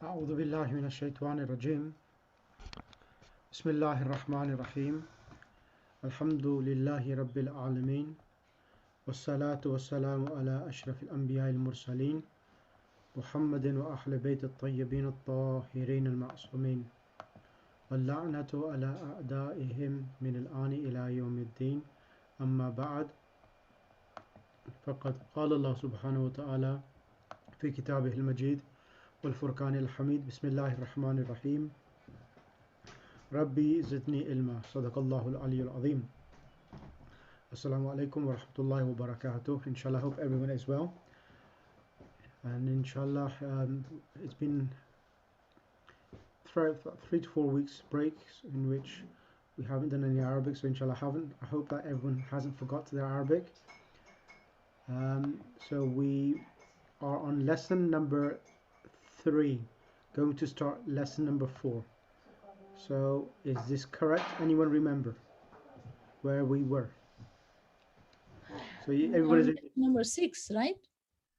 أعوذ بالله من الشيطان الرجيم بسم الله الرحمن الرحيم الحمد لله رب العالمين والصلاة والسلام على أشرف الأنبياء المرسلين محمد وأهل بيت الطيبين الطاهرين المعصومين واللعنة على أعدائهم من الآن إلى يوم الدين أما بعد فقد قال الله سبحانه وتعالى في كتابه المجيد والفرقان الحميد بسم الله الرحمن الرحيم ربي زدني علما صدق الله العلي العظيم. Assalamu alaikum wa rahmatullahi wa barakatuh. Inshallah, I hope everyone is well. And inshallah, it's been 3 to 4 weeks breaks in which we haven't done any Arabic. So inshallah, I hope that everyone hasn't forgot their Arabic. So we are on lesson number 3, going to start lesson number 4. So is this correct? Anyone remember where we were? So everyone is number 6, right?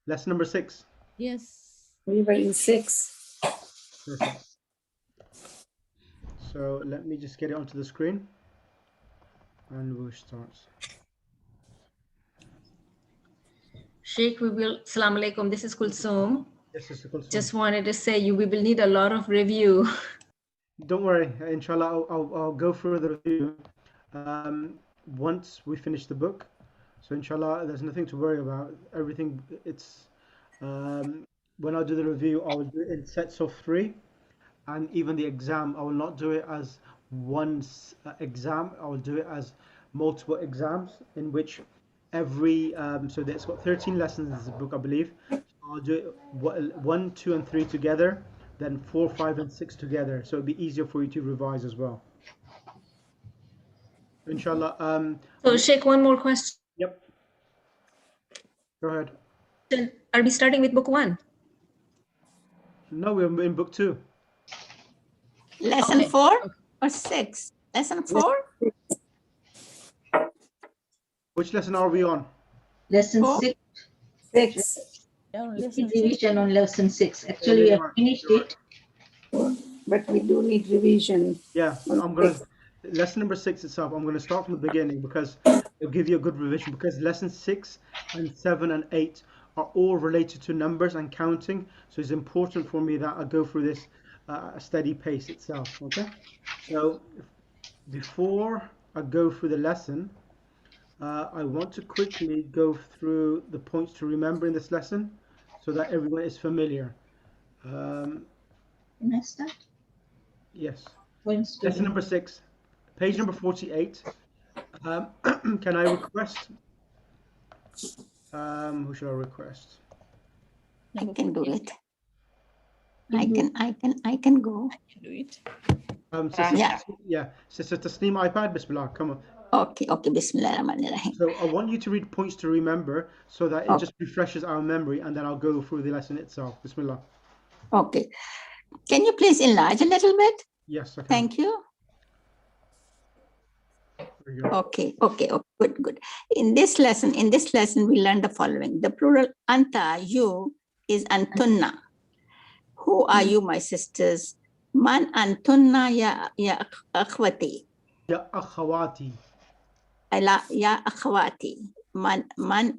lesson number 6. Yes. We were in 6. Perfect. So let me just get it onto the screen and we'll start. Sheikh, Assalamu alaikum. This is Kulsum. Yes, Sister Kulsum. Just wanted to say we will need a lot of review. Don't worry, inshallah, I'll go through the review once we finish the book. So inshallah, there's nothing to worry about. Everything, it's when I do the review, I will do it in sets of 3, and even the exam, I will not do it as one exam. I will do it as multiple exams in which every so it's got 13 lessons in this book, I believe. I'll do it 1, 2, and 3 together, then 4, 5, and 6 together. So it'll be easier for you to revise as well. Inshallah. So Sheikh, one more question. Yep. Go ahead. Are we starting with book 1? No, we're in book 2. Lesson Okay. 4 or 6? Lesson 4? Which lesson are we on? Lesson Four. 6. 6. Yeah, We lesson did revision on lesson 6. Actually, we you're have right, finished you're it. But we do need revision. Yeah, I'm gonna lesson number 6 itself. I'm gonna start from the beginning because it'll give you a good revision. Because lesson 6 and 7 and 8 are all related to numbers and counting. So it's important for me that I go through this a steady pace itself. Okay. So before I go through the lesson, I want to quickly go through the points to remember in this lesson, so that everyone is familiar. Can I start? Yes. Points to Lesson number 6, page number 48. Can I request? Who should I request? I can do it. I can go. do it. Sister, Yeah. Sister Tasneem iPad, Bismillah, come on. Okay, Bismillah ar-Rahman ar-Rahim. So I want you to read points to remember so that it just refreshes our memory, and then I'll go through the lesson itself. Bismillah. Okay. Can you please enlarge a little bit? Yes, I can. Thank you. There you go. Okay. Good. In this lesson, we learned the following. The plural anta, you, is antunna. Who are you, my sisters? Man antunna ya akhwati. Ya akhawati. Ya akhwati. Man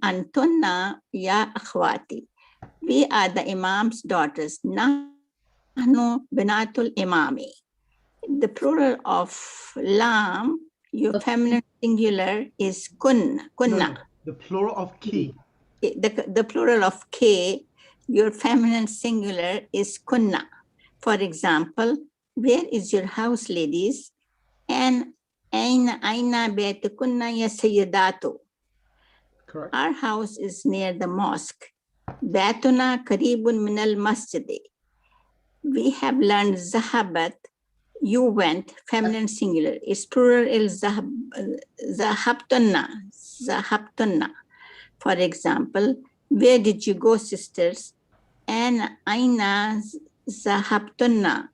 antunna ya akhwati. We are the Imam's daughters. Nahnu binatul imami. The plural of lam, your feminine singular, is kunna. No, the plural of ki. The plural of K, your feminine singular, is kunna. For example, where is your house, ladies? And aina baytukunna ya sayyidatu. Correct. Our house is near the mosque. Baytuna karibun min al masjidi. We have learned zahabat, you went, feminine singular. Its plural is zahabtunna. For example, where did you go, sisters? And aina zahabtunna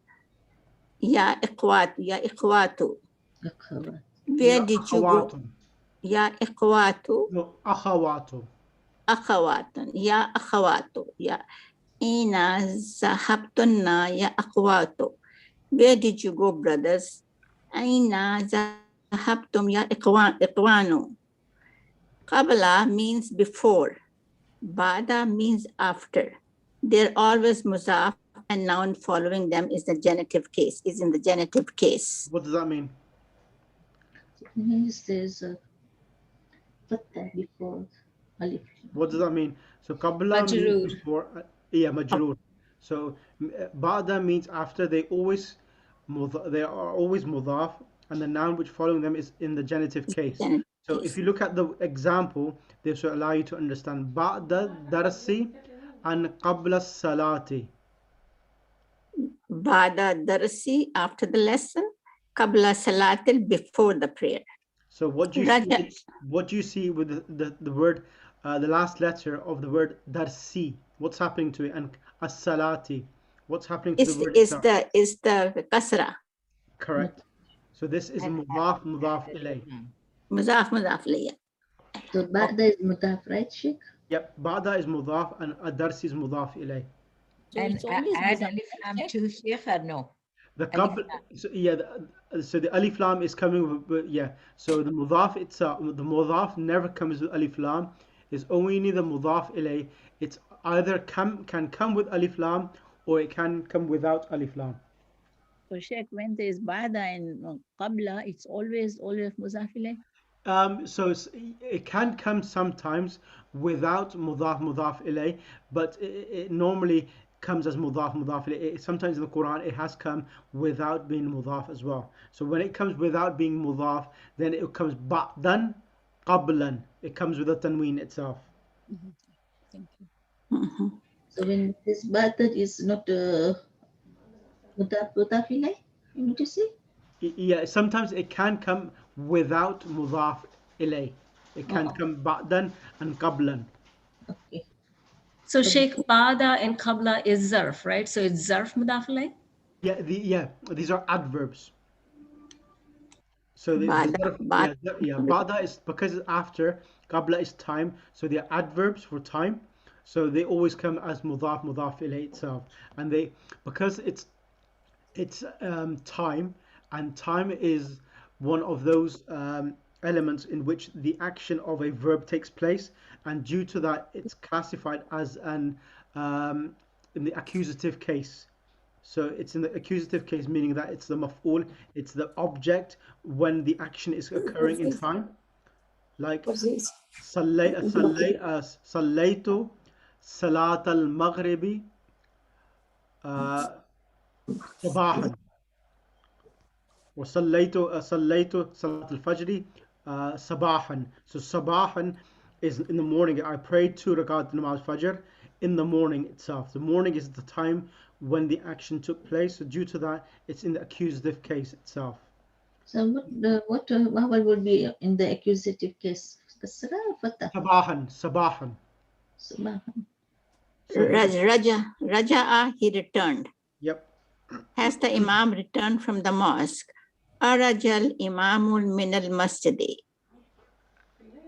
ya ikhwatu. Where did you go? Ya ikhwatu. No, akhawatu. Akhawatun. Ya akhawatu. Ya Ina zahabtunna ya akhwatu. Where did you go, brothers? Aina zahabtum ya ikhwanu. Qabla means before. Bada means after. They're always muzaf, and noun following them is the genitive case, is in the genitive case. What does that mean? It means there's a fatha before alif. What does that mean? So qabla means Majroor. before, yeah, majroor. So ba'da means after. They are always mudaf, and the noun which following them is in the genitive case. Genitive So case. if you look at the example, this will allow you to understand ba'da darasi and qabla salati. Bada darsi, after the lesson. Qabla salatil, before the prayer. So what do you Raja. see? What do you see with the word, the last letter of the word darsi? What's happening to it? And as-salati, what's happening to the word itself? Is the kasra. Correct. So this is mudaf ilay. Muzaf ilayh. So ba'da is mudaf, right, Sheikh? Yep. Ba'da is mudaf and ad-darsi is mudaf ilay. So And it's always add muzaf, alif lam right? to Sheikh or no? The Alif qabl, lam. so, yeah, so the alif lam is coming with, yeah. So the mudaf itself, the mudaf never comes with alif lam. It's only the mudaf ilay. It's either can come with alif lam or it can come without alif lam. So Sheikh, when there is ba'da and qabla, it's always muzaf ilayh. So it can come sometimes without mudaf ilay, but it normally comes as mudaf ilay. Sometimes in the Quran it has come without being mudaf as well. So when it comes without being mudaf, then it comes ba'dan qablan. It comes with the tanween itself. Thank you. Mhm. So when this ba'da is not mudaf ilay, you need to say? Yeah, sometimes it can come without mudaf ilay. It can come ba'dan and qablan. Okay. So Sheikh, bada and qabla is zarf, right? So it's zarf mudaf ilayh? Yeah, these are adverbs. So the Ba'da, zarf, ba'da. ba'da is because it's after, qabla is time, so they are adverbs for time. So they always come as mudaf ilayh itself, and they because it's time, and time is one of those elements in which the action of a verb takes place, and due to that, it's classified as an in the accusative case. So it's in the accusative case, meaning that it's the maf'ul, it's the object when the action is occurring in time. Like صليت صلاة المغرب صباحا وصليت صلاة الفجر صباحا. So صباحا is in the morning. I prayed 2 rakat namaz fajr in the morning itself. The morning is the time when the action took place. So due to that, it's in the accusative case itself. So what vowel would be in the accusative case? Kasra or fatha? Sabahan. Sabahan. Raja'a, he returned. Yep. Has the Imam returned from the mosque? Arajal Imamul Minal Masjidi.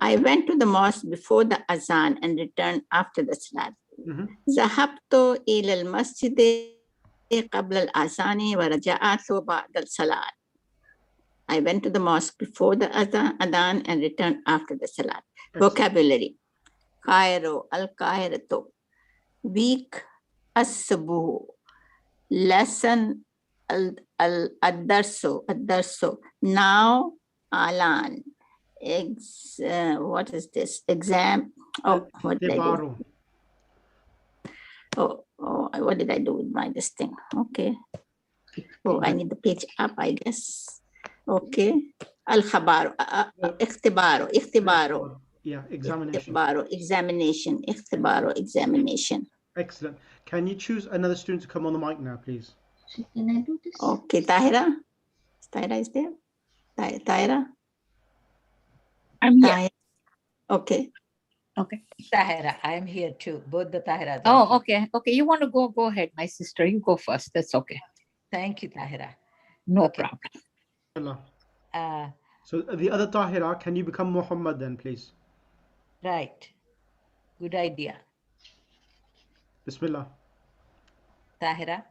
I went to the mosque before the azan and returned after the salat. Zahabtu ila al-masjidi qabla al-azani wa raja'atu ba'da al-salat. I went to the mosque before the adhan and returned after the salat. Vocabulary. Cairo, al-Qairatu. Week, as-subuh. Lesson, ad-darsu. Now, alan. What is this? Exam. Oh, what did I do? Oh, what did I do with this thing? Okay. Oh, I need the page up, I guess. Okay. Al-khabar. Ikhtibaru. Yeah, examination. Examination. Excellent. Can you choose another student to come on the mic now, please? Can I do this? Okay, Tahira. Tahira is there? Tahira? I'm here. Tahira. Okay. Okay. Tahira, I am here too. Both the Tahiras. Oh, okay. Okay. You want to go ahead, my sister. You go first. That's okay. Thank you, Tahira. No Okay. problem. So the other Tahira, can you become Muhammad then, please? Right. Good idea. Bismillah. Tahira.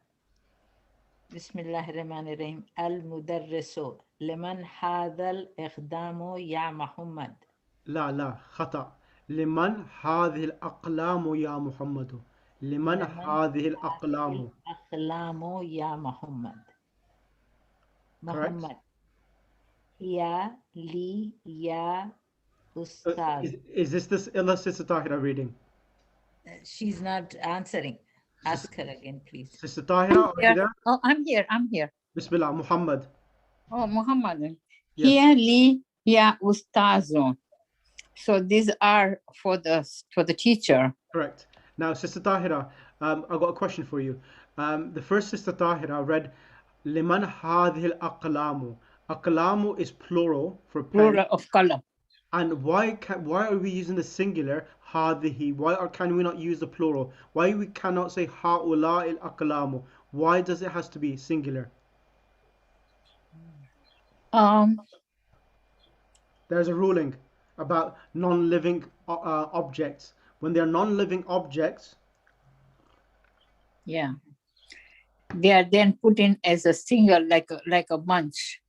Bismillahirrahmanirrahim. Al-Mudarrisu. Liman hadal ikhdamu ya Muhammad. لا خطأ. لمن هذه الأقلام يا محمد. لمن Liman هذه hadil الأقلام. akhlamu ya Muhammad. Correct? Muhammad. Ya li ya ustaz. Is this Illa Sister Tahira reading? She's not answering. Ask her again, please. Sister Tahira, are you Yeah. there? Oh, I'm here. Bismillah, Muhammad. Oh, Muhammad. Yes. Here li ya ustazo. So these are for the teacher. Correct. Now, Sister Tahira, I've got a question for you. The first Sister Tahira read Liman hadhil aqlamu. Aqlamu is plural for pen. Plural of column. And why are we using the singular hadhihi? Can we not use the plural? Why we cannot say haula'il aqlamu? Why does it has to be singular? There's a ruling about non-living objects. When they're non-living objects, Yeah. They are then put in as a single, like a bunch,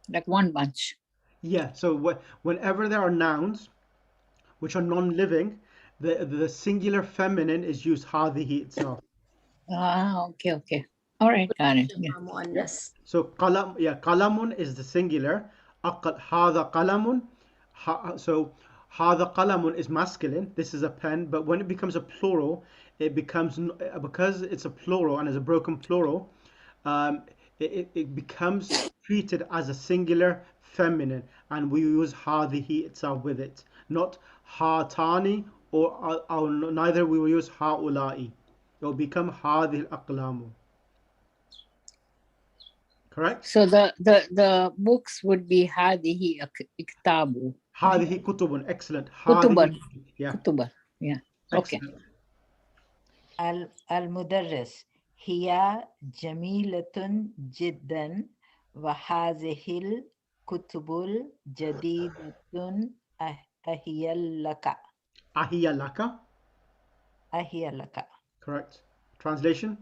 like one bunch. yeah. So whenever there are nouns which are non-living, the singular feminine is used hadhihi itself. Okay. All right, got it. Yeah. Muannas. So qalamun is the singular. Hadha qalamun. So hadha qalamun is masculine. This is a pen, but when it becomes a plural, it becomes, because it's a plural and is a broken plural, it becomes treated as a singular feminine, and we use hadhihi itself with it, not hatani, or neither we will use haula'i. It will become hadhil aqlamu. Correct? So the books would be hadihi iktabu. Hadhihi kutubun. Excellent. Kutuban. Hadhihi, yeah. Kutuban. Yeah. Okay. Excellent. Al-Mudarris. Hiya jamilatun jiddan wa hazihil kutubul jadidatun ahiyallaka. Ahiyalaka. Ahiyallaka. Correct. Translation?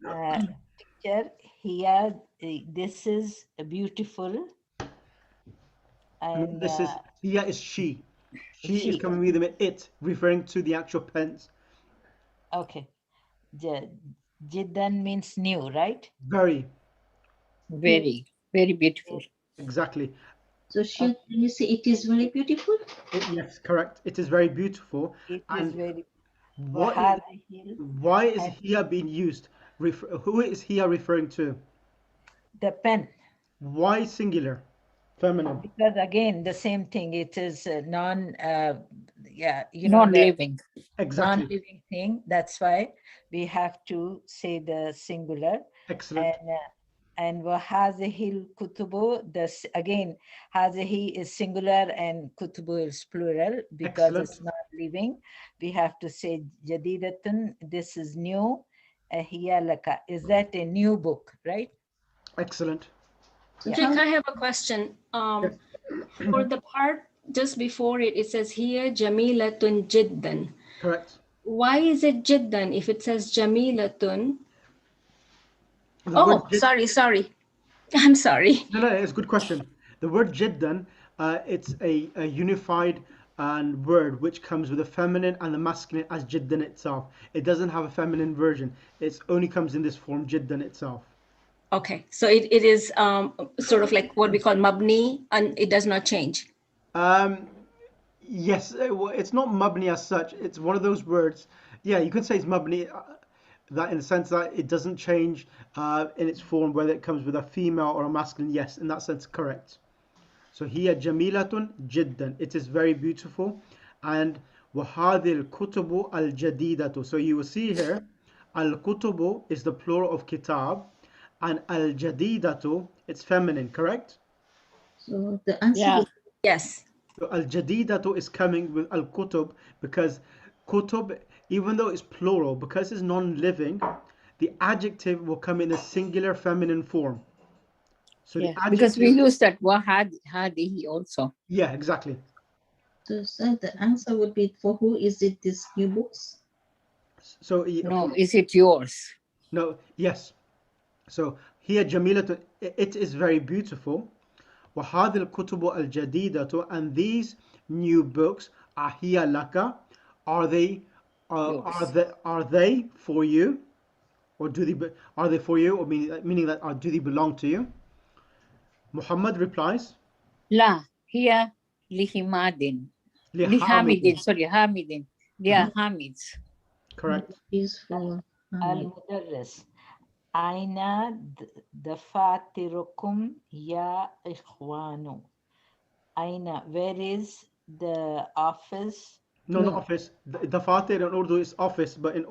Teacher, here, this is beautiful. And This is, here is she. She is she. coming with it, referring to the actual pens. Okay. Jiddan means new, right? Very. Very beautiful. Exactly. So can you say it is very beautiful? Yes, correct. It is very beautiful. It And is very. why is here being used? Who is here referring to? The pen. Why singular? Feminine. Because again, the same thing. It is Non-living. Exactly. non-living thing. That's why we have to say the singular. Excellent. And wahazihil kutubu. This again, hazihi is singular and kutubu is plural because Excellent. it's not living. We have to say jadidatun. This is new. Ahiyalaka. Is that a new book, right? Excellent. Sheikh, I have a question. For the part just before it, it says here Jamilatun Jiddan. Correct. Why is it Jiddan if it says Jamilatun? The Oh, word sorry. I'm sorry. No, it's a good question. The word jiddan, it's a unified word which comes with a feminine and the masculine as jiddan itself. It doesn't have a feminine version. It only comes in this form, jiddan itself. Okay, so it is sort of like what we call mabni, and it does not change. Yes, it's not mabni as such. It's one of those words. Yeah, you could say it's mabni, that in the sense that it doesn't change in its form, whether it comes with a female or a masculine. Yes, in that sense, correct. So here, jamilatun jiddan. It is very beautiful. And wahadil kutubu al jadidatu. So you will see here, al kutubu is the plural of kitab, and al jadidatu, it's feminine, correct? So the answer Yeah. is Yes. So al jadidatu is coming with al kutub, because kutub, even though it's plural, because it's non-living, the adjective will come in a singular feminine form. So Yeah, the because we adjective, use that hadihi also. yeah, exactly. so the answer would be for who is it this new books? So No, is it yours? No, yes. So here جميلة, it is very beautiful. وهذه الكتب الجديدة, and these new books هي لك, are they Yours. are they for you, or are they for you, or meaning that do they belong to you? Muhammad replies, لا هي لحماد. لحامد. Sorry, Hamidin. They are Hamids. Correct. Is for Hamid. المدرس أين دفاتركم يا إخوان؟ أين, where is the office? No, not office. Dafatir in Urdu is office, but in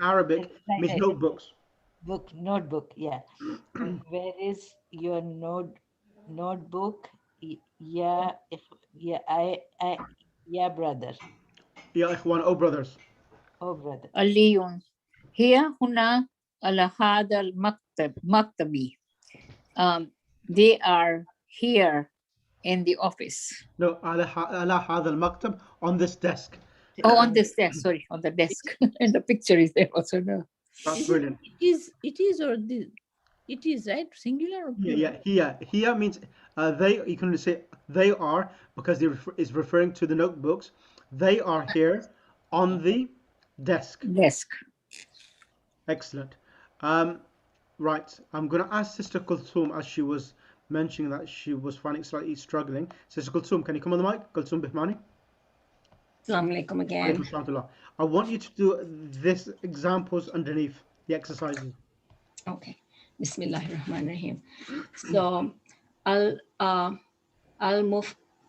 Arabic means Right. notebooks. Notebook, yeah. Where is your notebook? Yeah, yeah, brother. يا إخوان, oh brothers. Oh, brother. علي هي هنا على هذا المكتب مكتبي. They are here in the office. No, على هذا المكتب, on this desk. Oh, on this desk. Sorry, on the desk. And the picture is there also. No. That's brilliant. It is or the, it is right, singular or plural? Yeah. Here means they. You can say they are, because is referring to the notebooks. They are here on the desk. Desk. Excellent. Right. I'm going to ask Sister Kulthum, as she was mentioning that she was finding slightly struggling. Sister Kulthum, can you come on the mic? Kulthum Bihmani. Assalamu alaikum again. Alaikum salam. I want you to do this examples underneath the exercises. Okay. Bismillahirrahmanirrahim. So,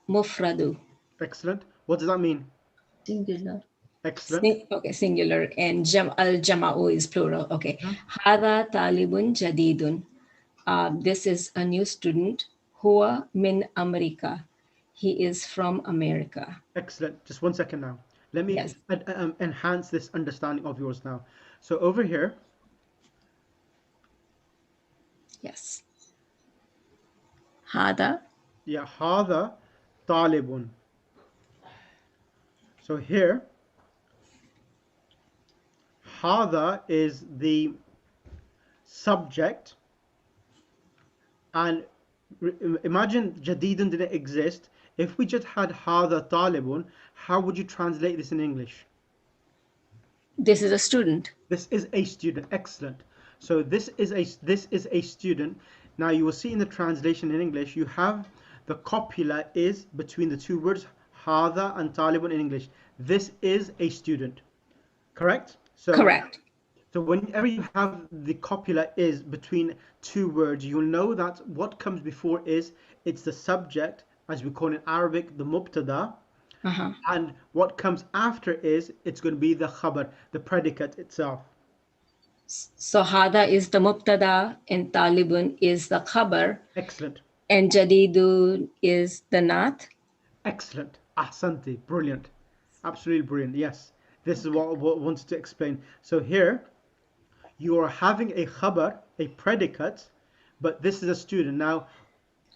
mufradu. Excellent. What does that mean? Singular. Excellent. Okay, singular, and al-jama'u is plural. Okay. Hada talibun jadidun. This is a new student. Huwa min America. He is from America. Excellent. Just 1 second now. Let me Yes. enhance this understanding of yours now. So over here, Yes. Hada. yeah, هذا طالب. So here, هذا is the subject, and imagine جديد didn't exist. If we just had هذا طالب, how would you translate this in English? This is a student. This is a student. Excellent. So this is a student. Now you will see in the translation in English, you have the copula is between the two words hada and talibun in English. This is a student. Correct? So Correct. So whenever you have the copula is between two words, you'll know that what comes before is, it's the subject, as we call in Arabic, the mubtada. And what comes after is, it's going to be the khabar, the predicate itself. So hada is the mubtada and talibun is the khabar. Excellent. And jadidun is the naat. Excellent. Ahsanti. Brilliant. Absolutely brilliant. Yes. This is what I wanted to explain. So here, you are having a khabar, a predicate, but this is a student. Now,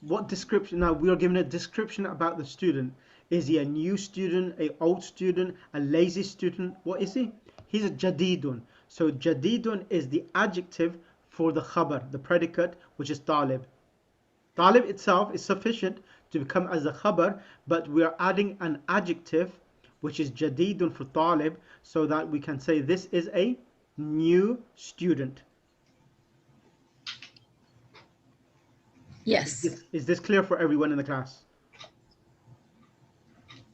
what description? Now, we are given a description about the student. Is he a new student, a old student, a lazy student? What is he? He's a jadidun. So jadidun is the adjective for the khabar, the predicate, which is talib. Talib itself is sufficient to become as a khabar, but we are adding an adjective, which is jadidun for talib, so that we can say this is a new student. Yes. Is this clear for everyone in the class?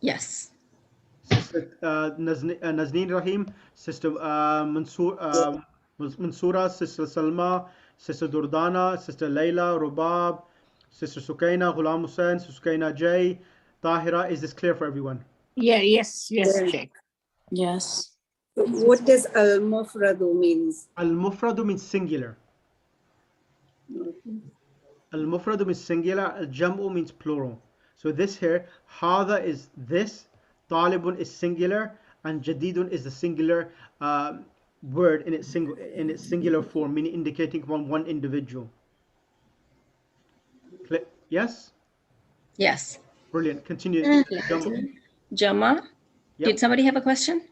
Yes. Sister Nazneen Rahim, Sister Mansoura, Sister Salma, Sister Durdana, Sister Layla, Rubab, Sister Sukaina, Ghulam Hussain, Sister Sukaina J, Tahira. Is this clear for everyone? Yeah, yes, Sheikh. Yes. What does al-mufradu means? Al-mufradu means singular. Al-mufradu means singular. Al-jam'u means plural. So this here, hada is this, talibun is singular, and jadidun is the singular word in its singular form, meaning indicating one individual. Yes? Yes. Brilliant. Continue. Jama. Yep. Did somebody have a question?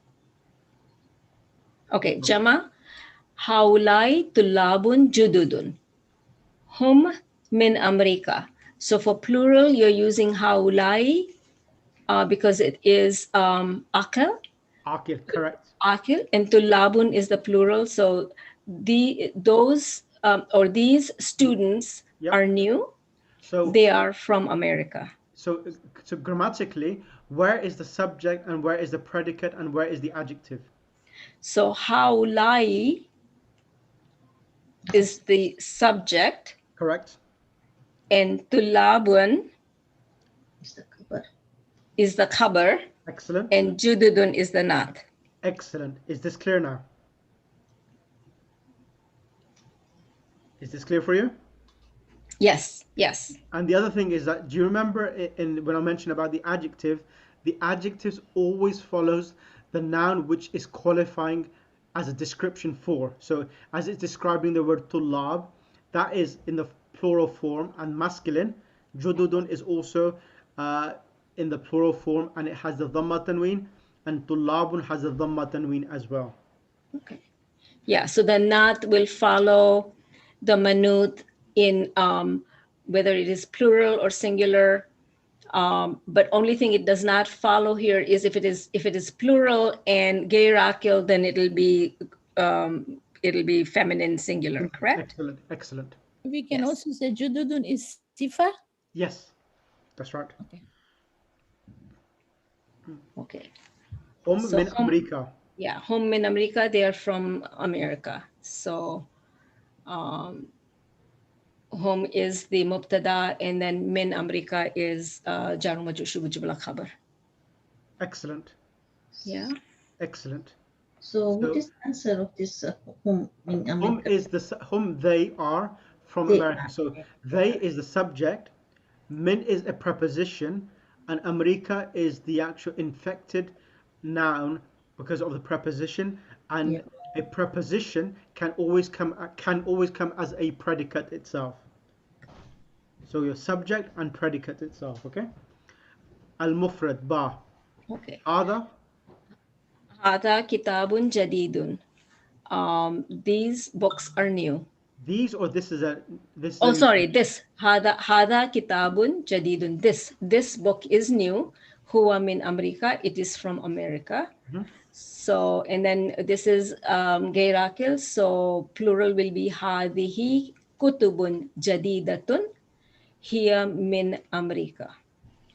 Okay, Jama. Haulai tulabun jududun. Hum min America. So for plural, you're using haulai because it is akil. Akil, correct. Akil, and tulabun is the plural. So these students Yep. are new. So They are from America. so grammatically, where is the subject and where is the predicate and where is the adjective? So haulai is the subject, Correct. and tulabun Is the cover. is the khabar, Excellent. and jududun is the naat. Excellent. Is this clear now? Is this clear for you? Yes, yes. And the other thing is that, do you remember when I mentioned about the adjectives always follows the noun which is qualifying as a description for. So as it's describing the word tullab, that is in the plural form and masculine. Jududun is also in the plural form and it has the dhamma tanween, and tullabun has the dhamma tanween as well. Okay. Yeah, so the naat will follow the manut in whether it is plural or singular. But only thing it does not follow here is if it is plural and gair akil, then it'll be feminine singular, correct? Excellent, excellent. We can Yes. also say jududun is sifa. Yes, that's right. Okay. Okay. Hum So min hum- America. Yeah, home in America, they are from America. So home is the mubtada, and then min America is jar majrur wujub al khabar. Excellent, Yeah. excellent. So what So- is the answer of this home in Hum America? is whom they are from They America. are, So okay. they is the subject, min is a preposition, and America is the actual inflected noun because of the preposition. And Yeah. a preposition can always come as a predicate itself. So your subject and predicate itself. Okay. Al-mufrad ba. Okay. Hada. Hada kitabun jadidun. These books are new. These or this is a this. Oh, is a- sorry. This hada kitabun jadidun. This book is new. Huwa min America. It is from America. Mhm. So, and then this is gairakil. So plural will be hadihi kutubun jadidatun hiya min America.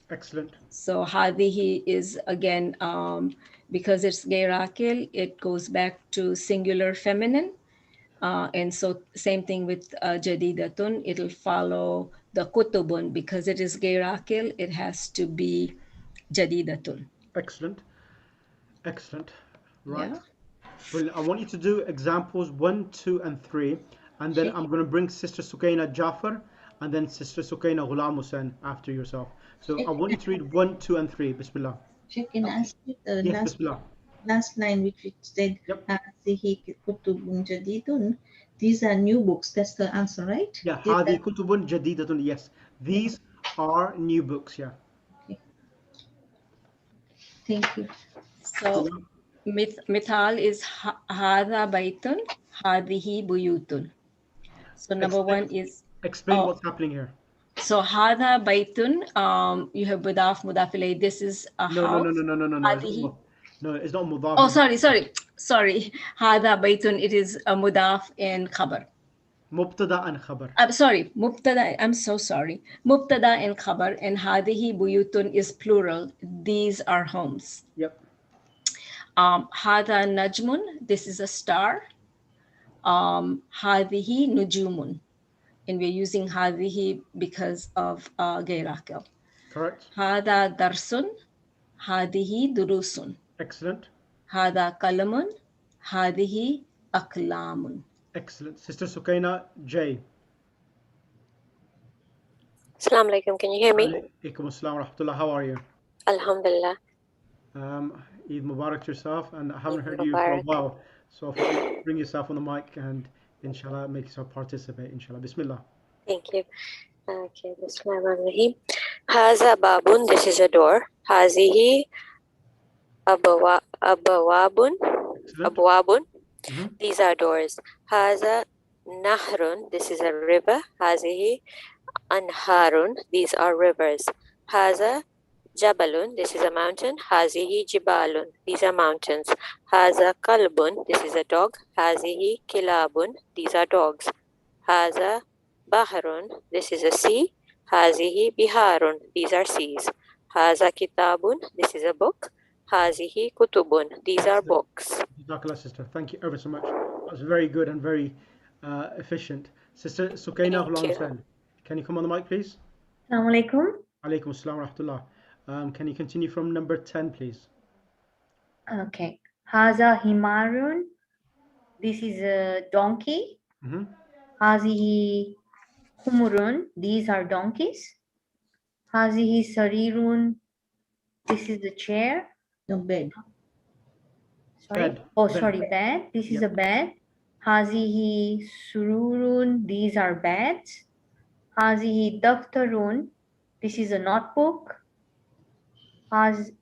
Excellent. So hadihi is again because it's gairakil, it goes back to singular feminine. And so same thing with jadidatun, it'll follow the kutubun because it is gairakil, it has to be jadidatun. Excellent. Excellent. Right. Yeah. Brilliant. I want you to do examples 1, 2, and 3, and then Sure. I'm going to bring Sister Sukaina Jafar and then Sister Sukaina Ghulam Hussain after yourself. So I want you to read 1, 2, and 3. Bismillah. Check in ask the Yes, Bismillah. last line which it said Yep. هذه كتب جديد. These are new books. That's the answer, right? Yeah. These Hadi are- kutubun jadidatun. Yes. These are new books. Yeah. Thank you. So mithal is hada baitun, hadihi buyutun. So number one is Explain Oh. what's happening here. so hada baitun. You have mudaf mudafilay. This is a No, house. no, no, no, no, no, no. It's Hadihi. not, no, it's not mudaf. Oh, sorry. Hada baitun. It is a mudaf and khabar. Mubtada and khabar. I'm sorry. Mubtada. I'm so sorry. Mubtada and khabar, and hadihi buyutun is plural. These are homes. Yep. Hada najmun. This is a star. Hadihi nujumun. And we're using hadihi because of gairakil. Correct. Hada darsun. Hadihi durusun. Excellent. Hada kalamun. Hadihi aklamun. Excellent. Sister Sukaina J. Assalamu alaikum. Can you hear me? Alaikum assalam wa rahmatullah. How are you? Alhamdulillah. Eid Mubarak to yourself, and I haven't Eid heard you for a Mubarak. while. So I thought you'd bring yourself on the mic and inshallah make yourself participate. Inshallah. Bismillah. Thank you. Okay, Bismillahirrahmanirrahim. Haza babun. This is a door. Hazihi abawabun. Excellent. Abwabun. These are doors. Haza nahrun, this is a river. Hazihi anharun, these are rivers. Haza jabalun, this is a mountain. Hazihi jibalun, these are mountains. Haza kalbun, this is a dog. Hazihi kilabun, these are dogs. Haza bahrun, this is a sea. Hazihi biharun, these are seas. Haza kitabun, this is a book. Hazihi kutubun, these are books. Jazakallah, sister. Thank you ever so much. That was very good and very efficient. Sister Sukaina Thank you. Hussain, can you come on the mic, please? Assalamu alaikum. Alaikum assalam wa rahmatullah. Can you continue from number 10, please? Okay. Haza himarun. This is a donkey. Hazihi humurun. These are donkeys. Hazihi sarirun. This is the chair. No, bed. Sorry. Bed. Oh, Bed. sorry, bed. This is a bed. Hazihi sururun. These are beds. Hazihi daftarun. This is a notebook. Hazihi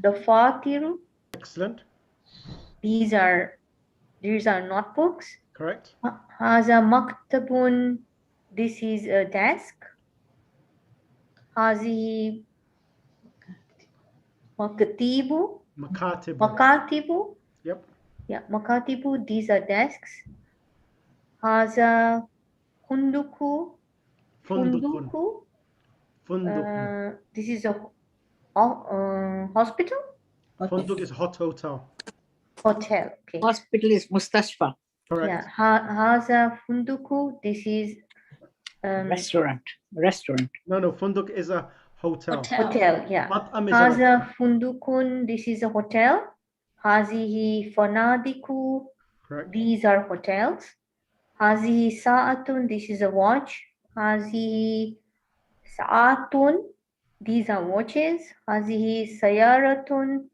dafatiru. Excellent. These are notebooks. Correct. Haza maktabun. This is a desk. Hazihi makatibu. Makatibu. Makatibu. Yep. Yeah, makatibu. These are desks. Haza funduku. Fundukun. Funduku. Funduk. This is a hospital. Funduk is hot hotel. Hotel. Okay. Hospital is mustashfa. Correct. Yeah. Haza funduku. This is Restaurant. No, Funduk is a hotel. hotel. Yeah. Mat'am is a Haza fundukun. This is a hotel. Hazihi fanadiku. Correct. These are hotels. Hazihi sa'atun. This is a watch. Hazihi sa'atun. These are watches. Hazihi sayaratun.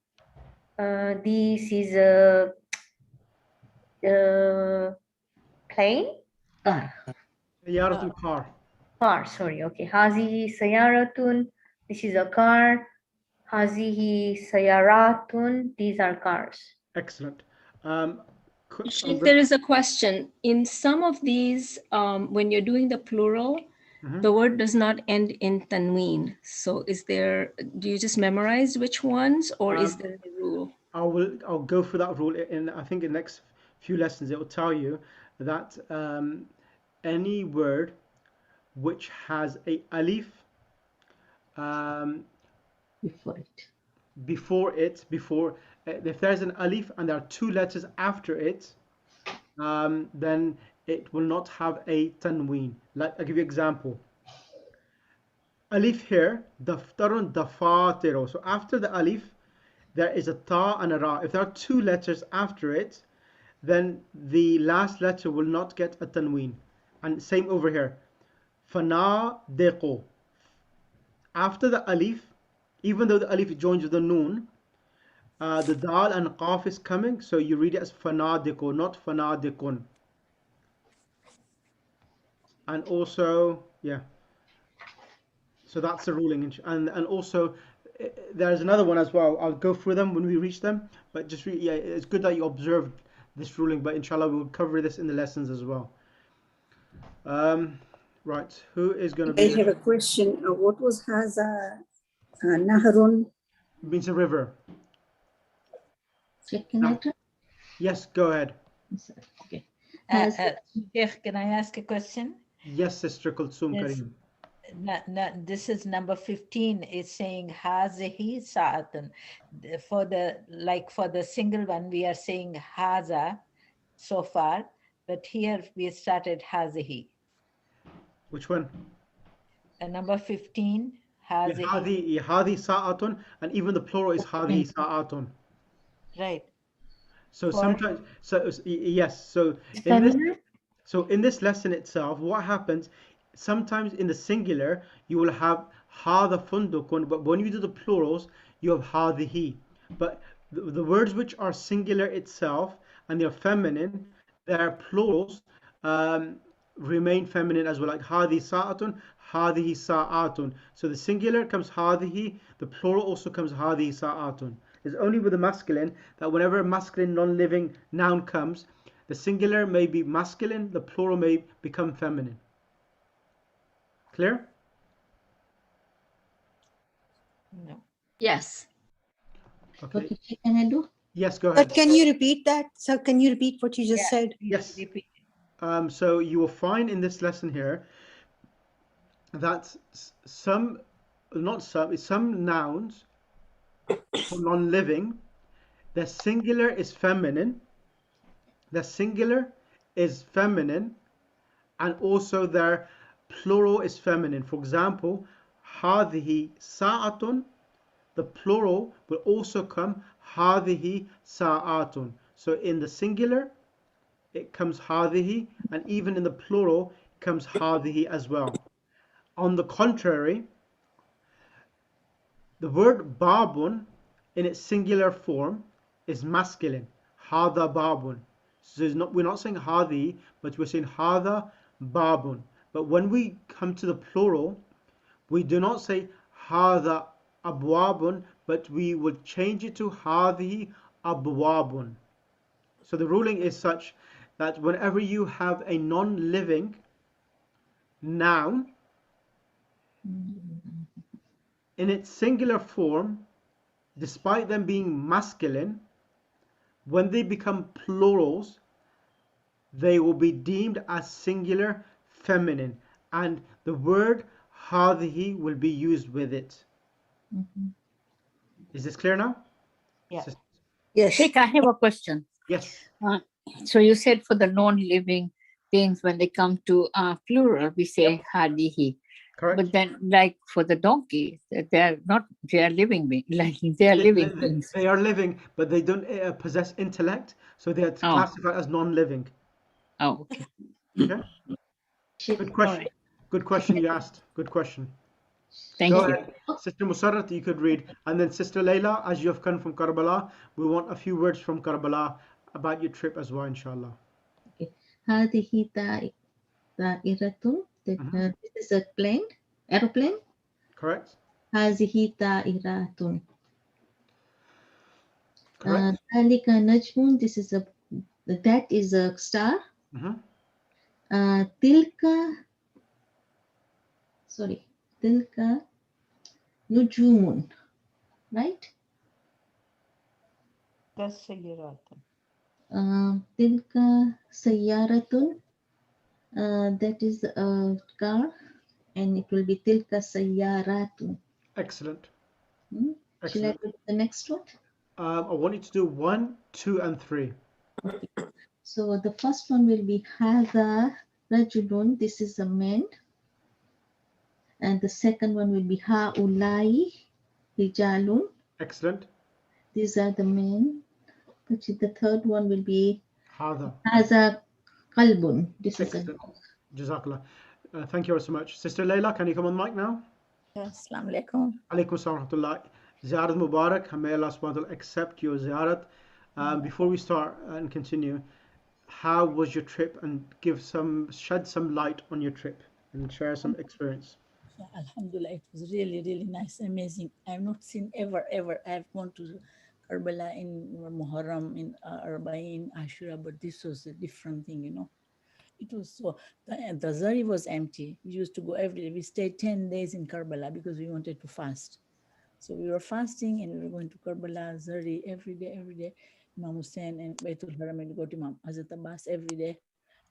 This is a plane. Sayaratun car. Car, sorry. Okay. Hazihi sayaratun. This is a car. Hazihi sayaratun. These are cars. Excellent. Sheikh, there is a question. In some of these, when you're doing the plural, the word does not end in tanween. So do you just memorize which ones, or is there a rule? I'll go for that rule in, I think, in the next few lessons. It will tell you that any word which has a alif before it, if there's an alif and there are two letters after it, then it will not have a tanween. I'll give you an example. Alif here, daftarun, dafatiru. So after the alif, there is a ta and a ra. If there are two letters after it, then the last letter will not get a tanween. And same over here. Fanadiqu. After the alif, even though the alif joins with the noon, the dal and qaf is coming, so you read it as fanadiqu, not fanadiqun. And also, yeah. So that's the ruling. And also, there's another one as well. I'll go through them when we reach them. But just yeah, it's good that you observed this ruling. But inshallah, we'll cover this in the lessons as well. Right. Who is going to be? I have a question. What was Haza Naharun? Means a river. No. Yes, go ahead. Okay. Sheikh, can I ask a question? Yes, Sister Kulsum Kareem. This is number 15. It's saying hazihi sa'atun. For the single one, we are saying haza so far, but here we started hazihi. Which one? Number 15. Hazihi. Hadi sa'atun, and even the plural is hadi sa'atun. Right. So sometimes, yes. So in this lesson itself, what happens? Sometimes in the singular, you will have hada fundukun, but when you do the plurals, you have hadihi. But the words which are singular itself and they're feminine, their plurals remain feminine as well, like hadi sa'atun, hadihi sa'atun. So the singular comes hadihi, the plural also comes hadihi sa'atun. It's only with the masculine that whenever a masculine non-living noun comes, the singular may be masculine, the plural may become feminine. Clear? No. Yes. Okay. Okay, can I do? Yes, go But ahead. can you repeat that? So can you repeat what you just said? Yes. So you will find in this lesson here that some, not some, some nouns for non-living, the singular is feminine, the singular is feminine, and also their plural is feminine. For example, هذه ساعة, the plural will also come هذه ساعات. So in the singular it comes هذه, and even in the plural it comes هذه as well. On the contrary, the word babun in its singular form is masculine. Hada babun. So we're not saying hadi, but we're saying hada babun. But when we come to the plural, we do not say hada abwabun, but we would change it to hadi abwabun. So the ruling is such that whenever you have a non-living noun in its singular form, despite them being masculine, when they become plurals, they will be deemed as singular feminine, and the word hadhi will be used with it. Is this clear now? Yeah. Yes. Sheikh, I have a question. Yes. So you said for the non-living things, when they come to plural, we say hadihi. Correct. But then, like for the donkey, they're not, they are living, like they are living things. They are living, but they don't possess intellect, so they are classified as non-living. Oh, okay. Okay. Good question. Right. Good question you asked. Good question. Thank Go you. ahead. Sister Musarrat, you could read. And then Sister Layla, as you have come from Karbala, we want a few words from Karbala about your trip as well, inshallah. Okay. هذه طائرة. This is a plane, aeroplane. Correct? هذه طائرة. Correct. ذلك نجم. This is that is a star. تلك نجوم, right? That's سيارات. تلك سيارة. That is a car, and it will be تلك سيارات. Excellent. Shall I do the next one? I want you to do 1, 2, and 3. Okay. So the first one will be هذا رجل. This is a man. And the second one will be هؤلاء رجال. Excellent. These are the men. The third one will be هذا قلب. This Excellent. is a dog. Jazakallah. Thank you so much. Sister Layla, can you come on mic now? Assalamu alaikum. Alaikum assalam wa rahmatullah. Ziyarat Mubarak. May Allah subhanahu wa ta'ala accept your ziyarat. Before we start and continue, how was your trip, and shed some light on your trip and share some experience. Alhamdulillah, it was really, really nice, amazing. I've not seen ever. I've gone to Karbala in Muharram, in Arba'in, Ashura, but this was a different thing, you know. It was so, the Zari was empty. We used to go every day. We stayed 10 days in Karbala because we wanted to fast. So we were fasting and we were going to Karbala, Zari every day. Imam Hussein and Baitul Haram, and we go to Imam Hazrat Abbas every day.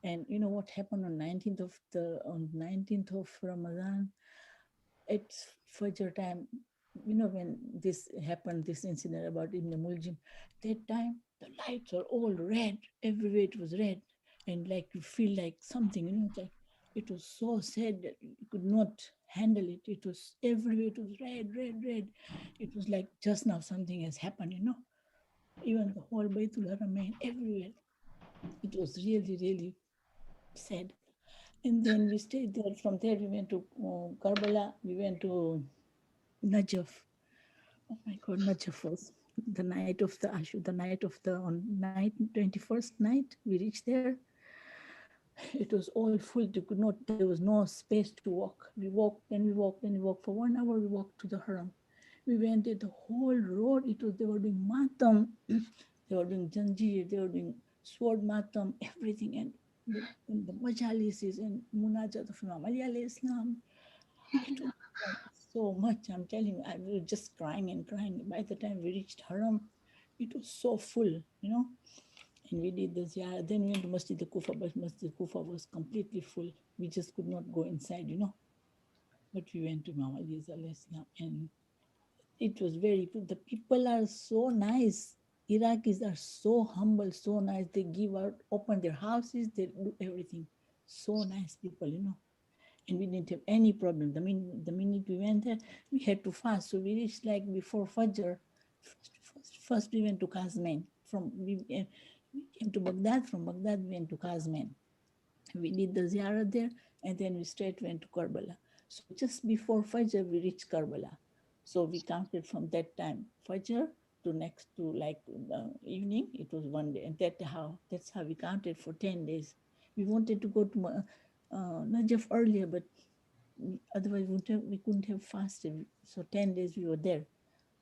And you know what happened on 19th of Ramadan? It's Fajr time. You know, when this happened, this incident about Ibn Muljim, that time the lights were all red. Everywhere it was red. And like you feel like something, you know, like it was so sad that you could not handle it. It was everywhere, it was red. It was like just now something has happened, you know. Even the whole Baitul Haramain, everywhere. It was really, really sad. And then we stayed there. From there, we went to Karbala. We went to Najaf. Oh my God, Najaf was the night of the Ashu, the night of the on night 21st night. We reached there. It was all full. You could not. There was no space to walk. We walked. For 1 hour. We walked to the Haram. We went at the whole road. They were doing matam, they were doing janjir, they were doing sword matam, everything. And the majalises and munajat of Imam Ali alayhi Islam. It was like so much. I'm telling you, I was just crying and crying. By the time we reached Haram, it was so full, And we did the ziyarah. Then we went to Masjid Kufa, but Masjid Kufa was completely full. We just could not go inside, But we went to Imam Ali alayhi Islam, and it was very good. The people are so nice. Iraqis are so humble, so nice. They give out, open their houses, they do everything. So nice people, And we didn't have any problem. The minute we went there, we had to fast. So we reached like before Fajr. First we went to Kazmen. We came to Baghdad. From Baghdad, we went to Kazmen. We did the ziyarah there, and then we straight went to Karbala. So just before Fajr, we reached Karbala. So we counted from that time, Fajr to like evening, it was one day. And that's how we counted for 10 days. We wanted to go to Najaf earlier, but otherwise we couldn't have fasted. So 10 days we were there.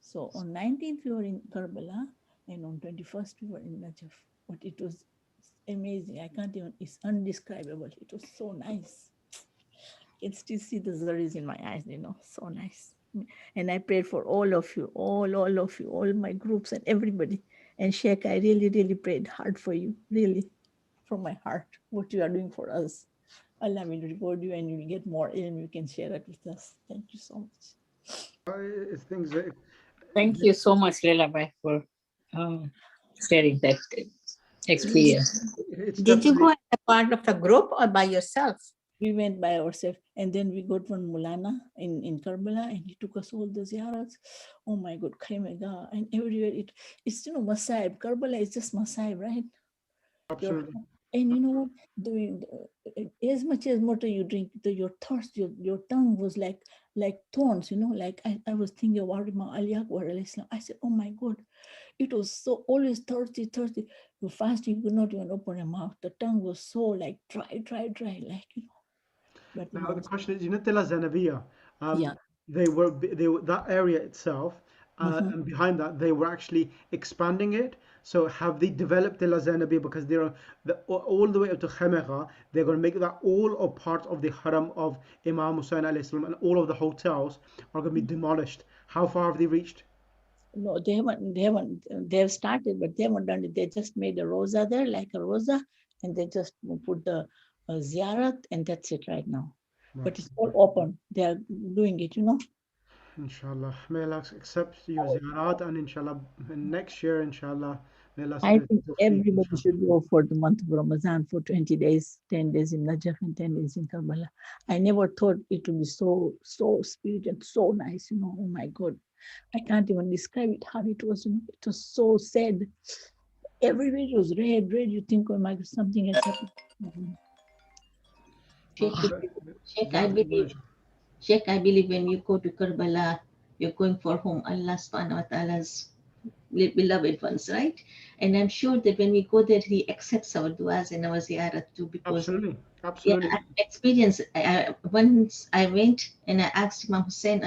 So on 19th we were in Karbala, and on 21st we were in Najaf. But it was amazing. I can't even, it's undescribable. It was so nice. I can still see the zaris in my eyes, so nice. And I prayed for all of you, all of you, all my groups and everybody. And Sheikh, I really, really prayed hard for you, really, from my heart, what you are doing for us. Allah will reward you, and you will get more ilm. You can share it with us. Thank you so much. It's things that Thank you so much, Leila Bhai, for sharing that experience. it's Did you definitely go as a part of a group or by yourself? We went by ourselves, and then we got one Mulana in Karbala, and he took us all the ziyarats. Oh my God, Khaimega, and everywhere it's Masaib. Karbala is just Masaib, right? absolutely. And you know what? As much as water you drink, your thirst, your tongue was like thorns, Like I was thinking about Imam Ali Akbar alayhi salam. I said, oh my God, it was so always thirsty. You fast, you could not even open your mouth. The tongue was so like dry, like But Now Imam, the question is, Tilla Zanabiya, yeah. they were that area itself, Mhm. and behind that they were actually expanding it. So have they developed Tilla Zanabiya because they're all the way up to Khamega, they're going to make that all a part of the haram of Imam Hussein alayhi salam, and all of the hotels are going to be demolished. How far have they reached? No, they haven't. They have started, but they haven't done it. They just made a rosa there, like a rosa, and they just put the ziyarat, and that's it right now. But it's all open. They are doing it, Inshallah, may Allah accept your ziyarat, and inshallah, next year, inshallah, may Allah I send think us tawfiq, everybody inshallah. should go for the month of Ramadan for 20 days, 10 days in Najaf and 10 days in Karbala. I never thought it would be so spiritual and so nice, Oh my God. I can't even describe it, how it was, It was so sad. Everywhere it was red. You think, oh my God, something has happened. Sheikh, I believe when you go to Karbala, you're going for whom Allah subhanahu wa ta'ala's beloved ones, right? And I'm sure that when we go there, He accepts our du'as and our ziyarat too, because Absolutely, yeah, absolutely. I've experienced. Once I went and I asked Imam Hussein,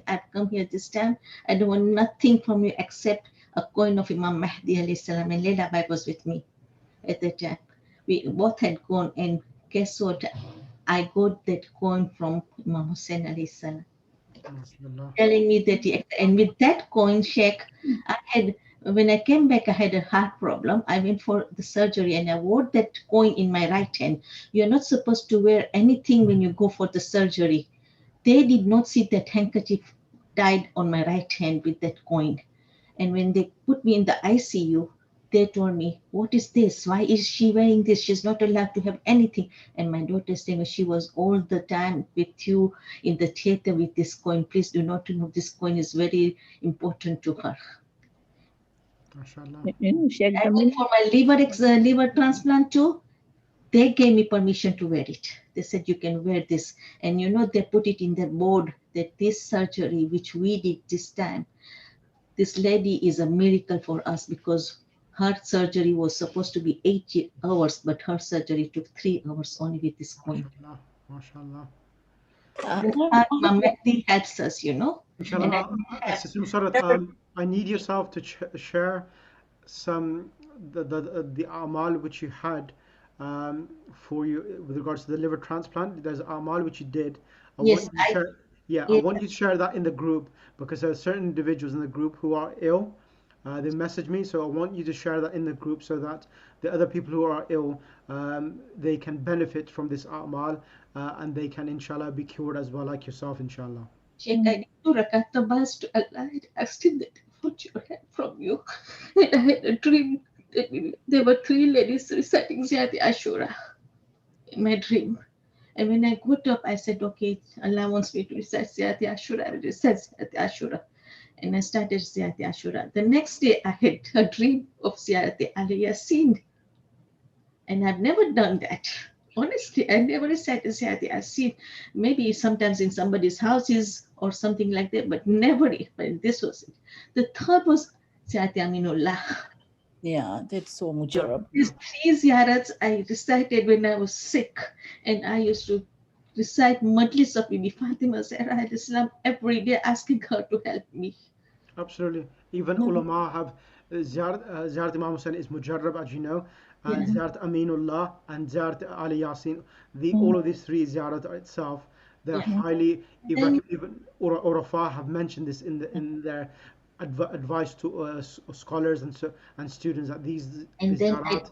I've come here this time. I don't want nothing from you except a coin of Imam Mahdi alayhi salam, and Leila Bai was with me at that time. We both had gone, and guess what? I got that coin from Imam Hussein alayhi salam, MashaAllah. telling me that and with that coin, Sheikh, I had, when I came back, I had a heart problem. I went for the surgery and I wore that coin in my right hand. You're not supposed to wear anything when you go for the surgery. They did not see that handkerchief tied on my right hand with that coin. And when they put me in the ICU, they told me, what is this? Why is she wearing this? She's not allowed to have anything. And my daughter saying, she was all the time with you in the theater with this coin. Please do not remove this coin. Is very important to her. MashaAllah. Sheikh, I went for my liver transplant too. They gave me permission to wear it. They said you can wear this. And they put it in their board that this surgery, which we did this time, this lady is a miracle for us, because her surgery was supposed to be 8 hours, but her surgery took 3 hours only with this coin. MashaAllah. MashaAllah. Imam Mahdi helps us, you know. And I Inshallah, have Sister Nusrat, I need yourself to share some the amal which you had for you with regards to the liver transplant. There's amal which you did. I want yes, you to share. Yeah, I yeah, want you to share that in the group because there are certain individuals in the group who are ill. They message me, so I want you to share that in the group so that the other people who are ill they can benefit from this amal and they can inshallah be cured as well, like yourself, inshallah. Sheikh, I did 2 rakat namaz to Allah. I asked him that I want your help from you. And I had a dream that there were 3 ladies reciting Ziyat Ashura in my dream. And when I got up, I said, okay, Allah wants me to recite Ziyat Ashura. I will recite Ziyat Ashura. And I started Ziyat Ashura. The next day, I had a dream of Ziyat Al Yasin. And I've never done that. Honestly, I never recited Ziyat Yasin. Maybe sometimes in somebody's houses or something like that, but never. But this was it. The third was Ziyat Aminullah. Yeah, that's so mujarab. These 3 ziyarats I recited when I was sick, and I used to recite Majlis of Bibi Fatima Zahra alayhi salam every day, asking her to help me. Absolutely. Even ulama have Ziyarat Imam Hussein is mujarrab, as you know, and Yeah. Ziyarat Aminullah and Ziyarat Ali Yasin. All of these 3 ziyarat itself, they're highly even Urafa have mentioned this in their advice to scholars and students that these And then ziyarat.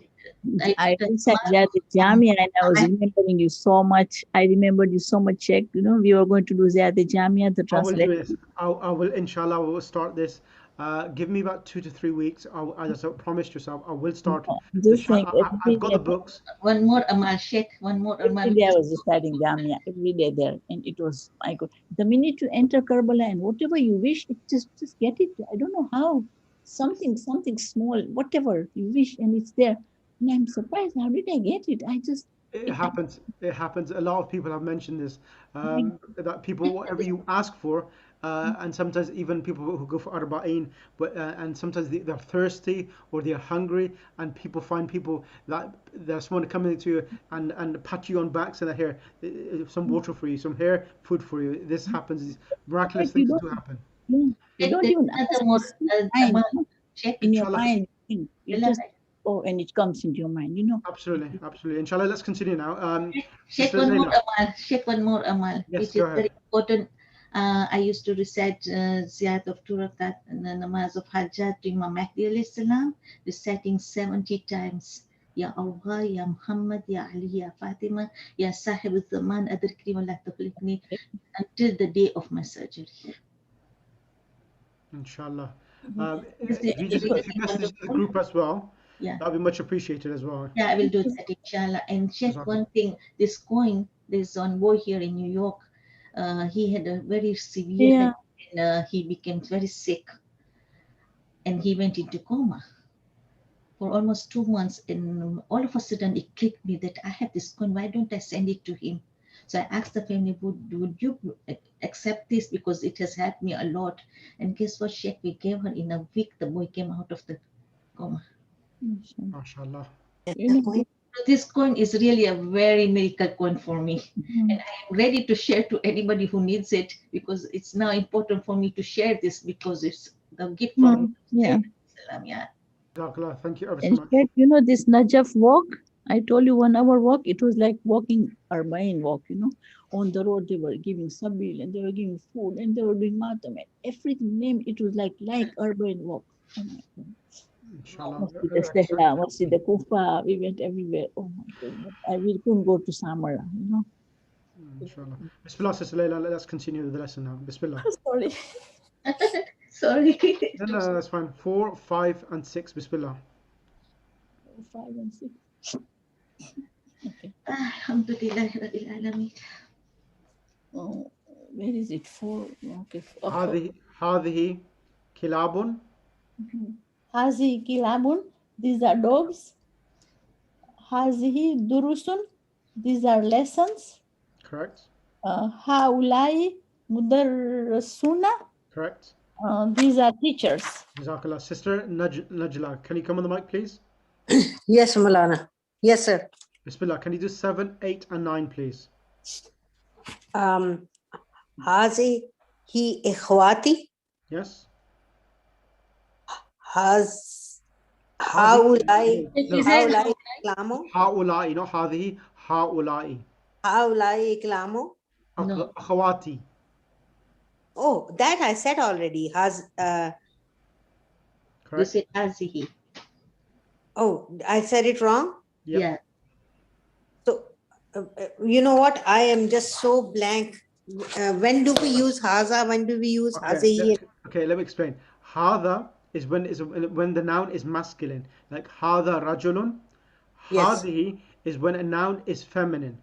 I said that Jamia, and I was remembering you so much. I remembered you so much, Sheikh. You know, we were going to do Ziyad Jamia, the I will do translation. this. I will, inshallah, I will start this. Give me about 2 to 3 weeks. As I promised yourself, I will start the Just saying, I've got the books. one more Amal Sheikh, one more Amal. Every day I was reciting Jamia, every day there. And it was, my God, the minute you enter Karbala and whatever you wish, it just get it. I don't know how. Something small, whatever you wish, and it's there. And I'm surprised, how did I get it? I just, It happens. It happens. A lot of people have mentioned this. That people, whatever you ask for, and sometimes even people who go for arba'in, but and sometimes they're thirsty or they're hungry, and people find people that there's someone coming to you and pat you on back, saying that here, some water for you, some here, food for you. This happens. These miraculous you things don't, do happen. yeah, you don't even ask, Another more Amal Sheikh. in your Inshallah. mind, you just, oh, and it comes into your mind, you know. Absolutely, absolutely. Inshallah, let's continue now. Sheikh, Sister one more Layla. Amal. Sheikh, one more Amal, Yes, which go is ahead. very important. I used to recite Ziyat of 2 rakat and the namaz of Hajjat to Imam Mahdi alayhi salam, reciting 70 times. Ya Allah, Ya Muhammad, Ya Ali, Ya Fatima, Ya Sahib al-Zaman, Adrikni wa la tukhlikni, until the day of my surgery. Inshallah. It's If you message the group as well, Yeah. that'll be much appreciated as well. Yeah, I will do that, inshallah. And check Jazakallah. one thing, this coin, there's one boy here in New York. He had a very severe Yeah. headache and he became very sick. And he went into coma for almost 2 months. And all of a sudden it clicked me that I have this coin, why don't I send it to him? So I asked the family, would you accept this? Because it has helped me a lot. And guess what, Sheikh, we gave her in a week, the boy came out of the coma. MashaAllah. You know, This coin is really a very miracle coin for me. And I am ready to share to anybody who needs it because it's now important for me to share this because it's the gift from yeah. Islam. Yeah. Jazakallah. Thank you ever so And much. Sheikh, you know, this Najaf walk, I told you 1 hour walk, it was like walking Arbain walk, you know. On the road, they were giving sabil and they were giving food and they were doing matam and everything named, it was like Arbain walk. Oh my God. Inshallah. Masjid al-Stihla, Masjid al-Kufa, we went everywhere. Oh my God. I really couldn't go to Samara, you know. Inshallah. Bismillah, Sister Layla. Let's continue with the lesson now. Bismillah. Sorry. Sorry. No, that's fine. 4, 5, and 6. Bismillah. 5 and 6. Okay. Alhamdulillah Rabbil Alameen. Oh, where is it? 4. Okay. هذه كلاب. Hazi kilabun, these are dogs. Hazihi durusun, these are lessons. Correct. Haulai mudarrisuna, Correct. these are teachers. Jazakallah. Sister Najla, can you come on the mic, please? Yes, Malana. Yes, sir. Bismillah. Can you do 7, 8, and 9, please? هذه إخواتي. Yes. هؤلاء She said, كلامه. هؤلاء not هذه. هؤلاء. هؤلاء كلامه. No. أخواتي. Oh, that I said already. You Correct. said هذه. Oh, I said it wrong. Yep. Yeah. So, you know what? I am just so blank. When do we use haza? When do we use hazihi? Okay, let me explain. Hada is when the noun is masculine, like hada rajulun. Yes. Hadihi is when a noun is feminine.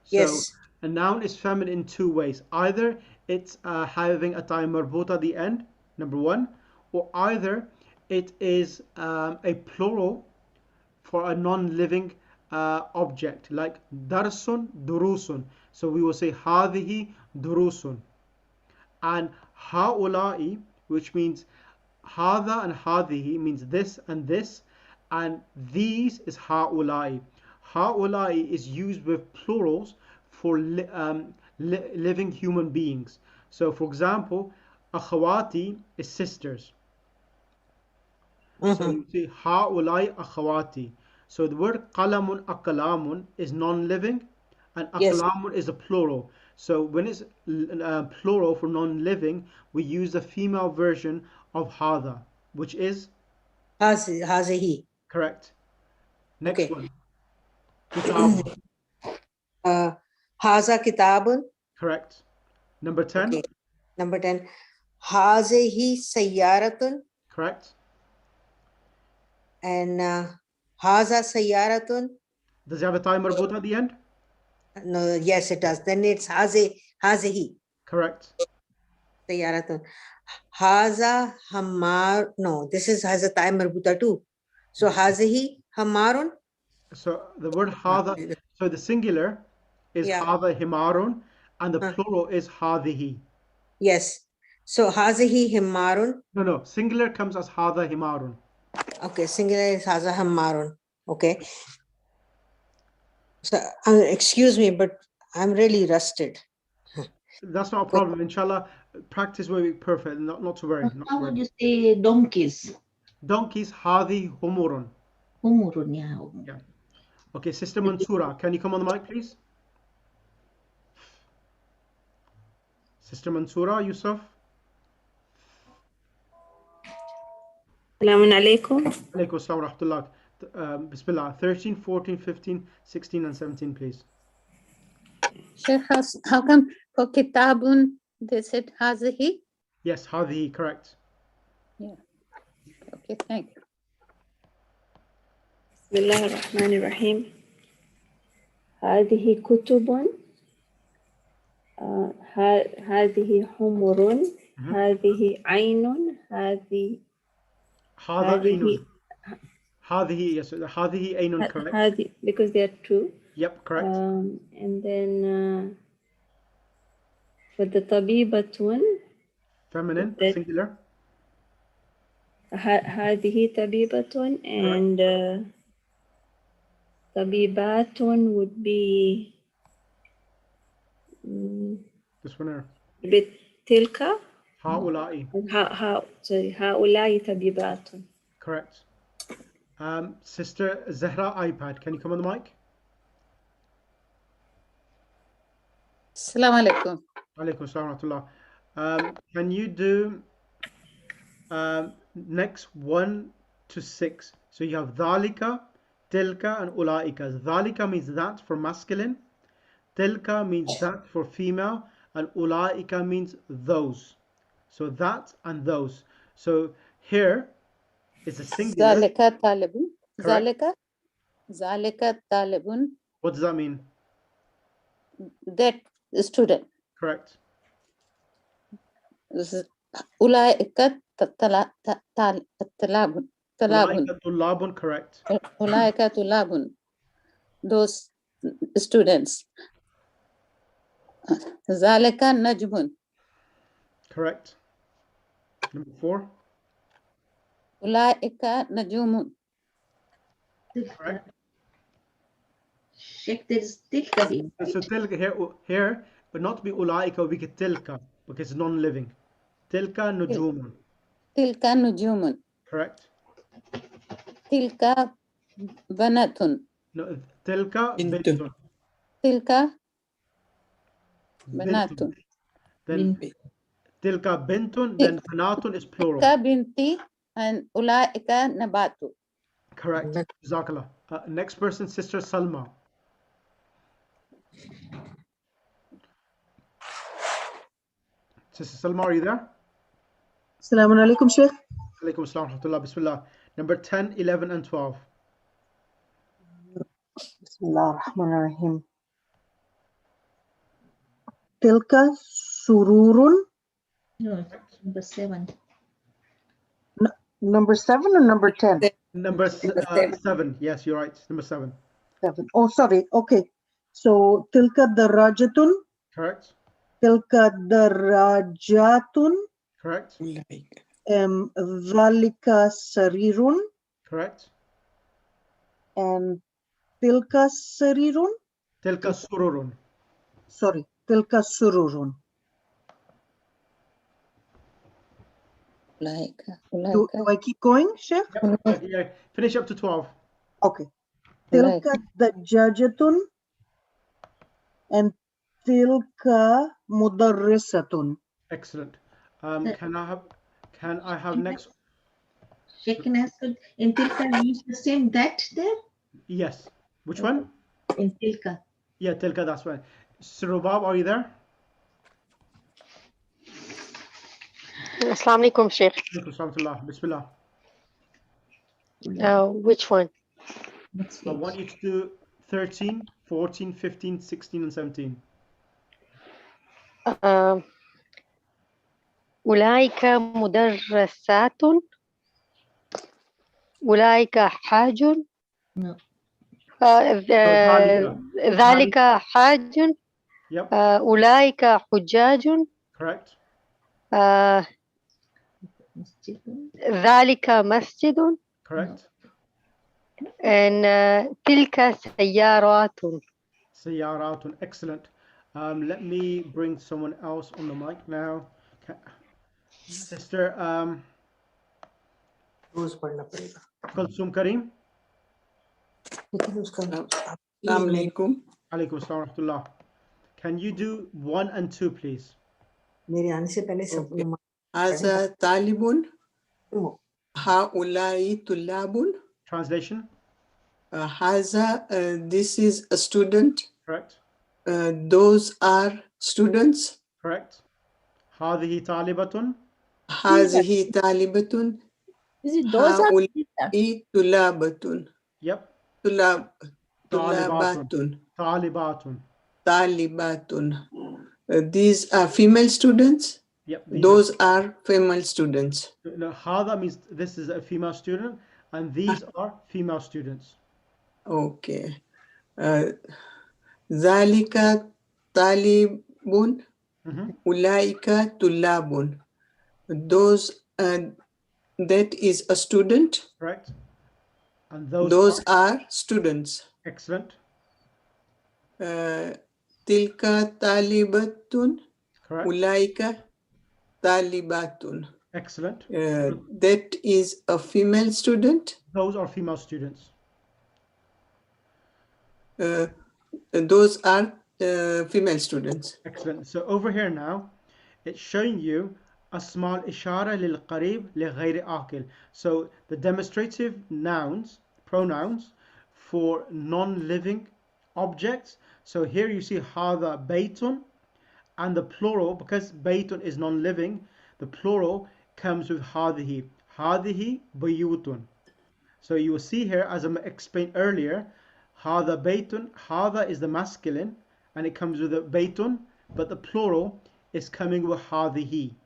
So Yes. a noun is feminine in two ways. Either it's having a time marbut at the end, number one, or either it is a plural for a non-living object, like darsun, durusun. So we will say hadihi durusun. And haula'i, which means hada and hadihi means this and this, and these is haula'i. Haula'i is used with plurals for living human beings. So for example, akhawati is sisters. So you see haulai akhawati. So the word qalamun akalamun is non-living, and Yes. akalamun is a plural. So when it's plural for non-living, we use the female version of hada, which is Hazihi. correct. Next Okay. one. Kitabun. Haza kitabun. Correct. Number 10. Okay. Number 10. Hazihi sayyaratun. Correct. And haza sayyaratun. Does it have a time marbut at the end? No, yes, it does. Then it's hazihi Correct. sayyaratun. Haza hamar. No, this has a time marbuta too. So hazihi hamarun. So the word hada, so the singular is Yeah. hada himarun, and the plural is hadihi. Yes. So hazihi himarun. No, singular comes as hada himarun. Okay, singular is haza hamarun. Okay. So excuse me, but I'm really rusted. That's not a problem. Inshallah, practice will be perfect. Not to worry. Not to How would worry. you say donkeys? Donkeys, hadi humurun. Umurun, yeah. Yeah. Okay, Sister Mansura, can you come on the mic, please? Sister Mansura, Yusuf. Assalamu alaikum. Alaikum assalam wa rahmatullah. Bismillah. 13, 14, 15, 16, and 17, please. Sheikh, how come for kitabun they said hazihi? Yes, hadihi, correct. Yeah. Okay, thank you. Bismillah ar-Rahman ar-Rahim. هذه كتب. هذه حمر. هذه عين. هذه Hadihi, yes, hadihi ainun, correct. هذه, because they are two. Yep, correct. And then for the tabibatun. Feminine, singular. هذه طبيبة and طبيبات would be This one here. بتلك Haula'i. sorry هؤلاء طبيبات. Correct. Sister Zahra iPad, can you come on the mic? Assalamu alaikum. Alaikum assalam wa rahmatullah. Can you do next 1 to 6? So you have dhalika, tilka, and ulaika. Dhalika means that for masculine, tilka means that for female, and ulaika means those. So that and those. So here is a singular. Zalika talibun. Correct. Zalika talibun. What does that mean? That student. Correct. Ulaika talabun. Ulaika tulabun, correct. Ulaika tulabun. Those students. Zalika najmun. Correct. Number 4. Ulaika najumun. Correct. Sheikh, there's tilka. So tilka here but not to be ulaika, we get tilka because it's non-living. Tilka nujumun. تلك نجوم. Correct. تلك بنات. No, tilka بنت. bintun. تلك بنات. Bintun. Then tilka bintun, then banatun is plural. تلك بنتي and أولئك نبات. Correct. Jazakallah. Next person, Sister Salma. Sister Salma, are you there? Assalamu alaikum, Sheikh. Alaikum assalam wa rahmatullah. Bismillah. Number 10, 11, and 12. Bismillah ar-Rahman ar-Rahim. Tilka sururun. No, number 7. Number 7 or number 10? Number 7. Yes, you're right. Number 7. 7. Oh, sorry. Okay. So, tilka darajatun. Correct. Tilka darajatun. Correct. Dhalika sarirun. Correct. And tilka sarirun. Tilka sururun. Sorry. Tilka sururun. Do I keep going, Sheikh? Yep. Yeah. Finish up to 12. Okay. Tilka dajjajatun and tilka mudarrisatun. Excellent. Can I have next? Sheikh, can I ask you, in Tilka, you use the same that there? Yes. Which one? In Tilka. Yeah, tilka, that's right. Surubab, are you there? Assalamu alaikum, Sheikh. Bismillah. Which one? I want you to do 13, 14, 15, 16, and 17. أولئك مدرسات أولئك حاج No. ذلك حاج Yep. أولئك حجاج Correct. ذلك مسجد Correct. and تلك سيارات. Sayaratun. Excellent. Let me bring someone else on the mic now. Sister Kulsum Kareem. Assalamu alaikum. Alaikum assalam wa rahmatullah. Can you do 1 and 2, please? هذا طالب. هؤلاء طلاب. Translation. هذا this is a student. Correct. Those are students. Correct. هذه طالبة. هذه طالبة. Is it those are هؤلاء طلابة. Yep. طلابات. طالبات. طالبات. These are female students. Yep. Those are female students. No, هذا means this is a female student, and these are female students. Okay. ذلك طالب. أولئك طلاب. Those that is a student. Correct. And those are students. Excellent. تلك طالبة. Correct. أولئك طالبات. Excellent. That is a female student. Those are female students. Those are female students. Excellent. So over here now, it's showing you أسماء الإشارة للقريب لغير عاقل. So the demonstrative nouns, pronouns for non-living objects. So here you see هذا بيت, and the plural, because بيت is non-living, the plural comes with هذه. هذه بيوت. So you will see here, as I explained earlier, هذا بيت, هذا is the masculine, and it comes with a بيت, but the plural is coming with هذه.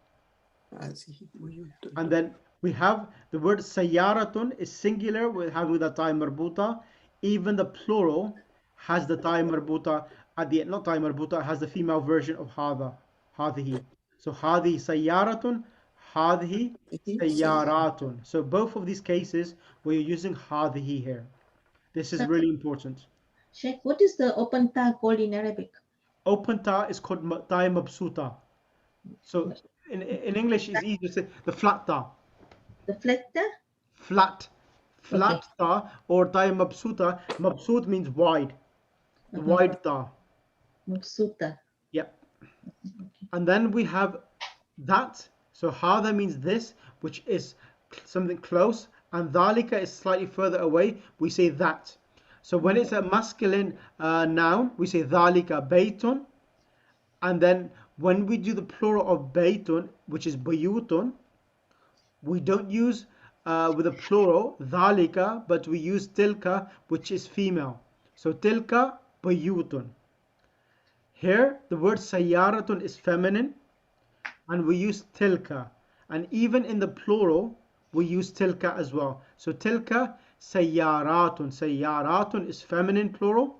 And then we have the word sayaratun is singular with a ta marbuta. Even the plural has the ta marbuta at the end, not ta marbuta, has the female version of hadihi. So hadihi sayaratun, hadihi sayaratun. So both of these cases we're using hadihi here. This is really important. Sheikh, what is the open ta called in Arabic? open ta is called ta mabsuta. So in English, it's easy to say the flat ta. The flatter? Flat. Okay. Flat ta or ta mabsuta. Mabsut means wide. The wide ta. Mabsuta. Yep. And then we have that. So hada means this, which is something close, and dhalika is slightly further away. We say that. So when it's a masculine noun, we say dhalika baytun. And then when we do the plural of baytun, which is bayutun, we don't use with a plural dhalika, but we use tilka, which is female. So tilka bayutun. Here, the word sayyaratun is feminine, and we use tilka. And even in the plural, we use tilka as well. So tilka sayyaratun. Sayyaratun is feminine plural,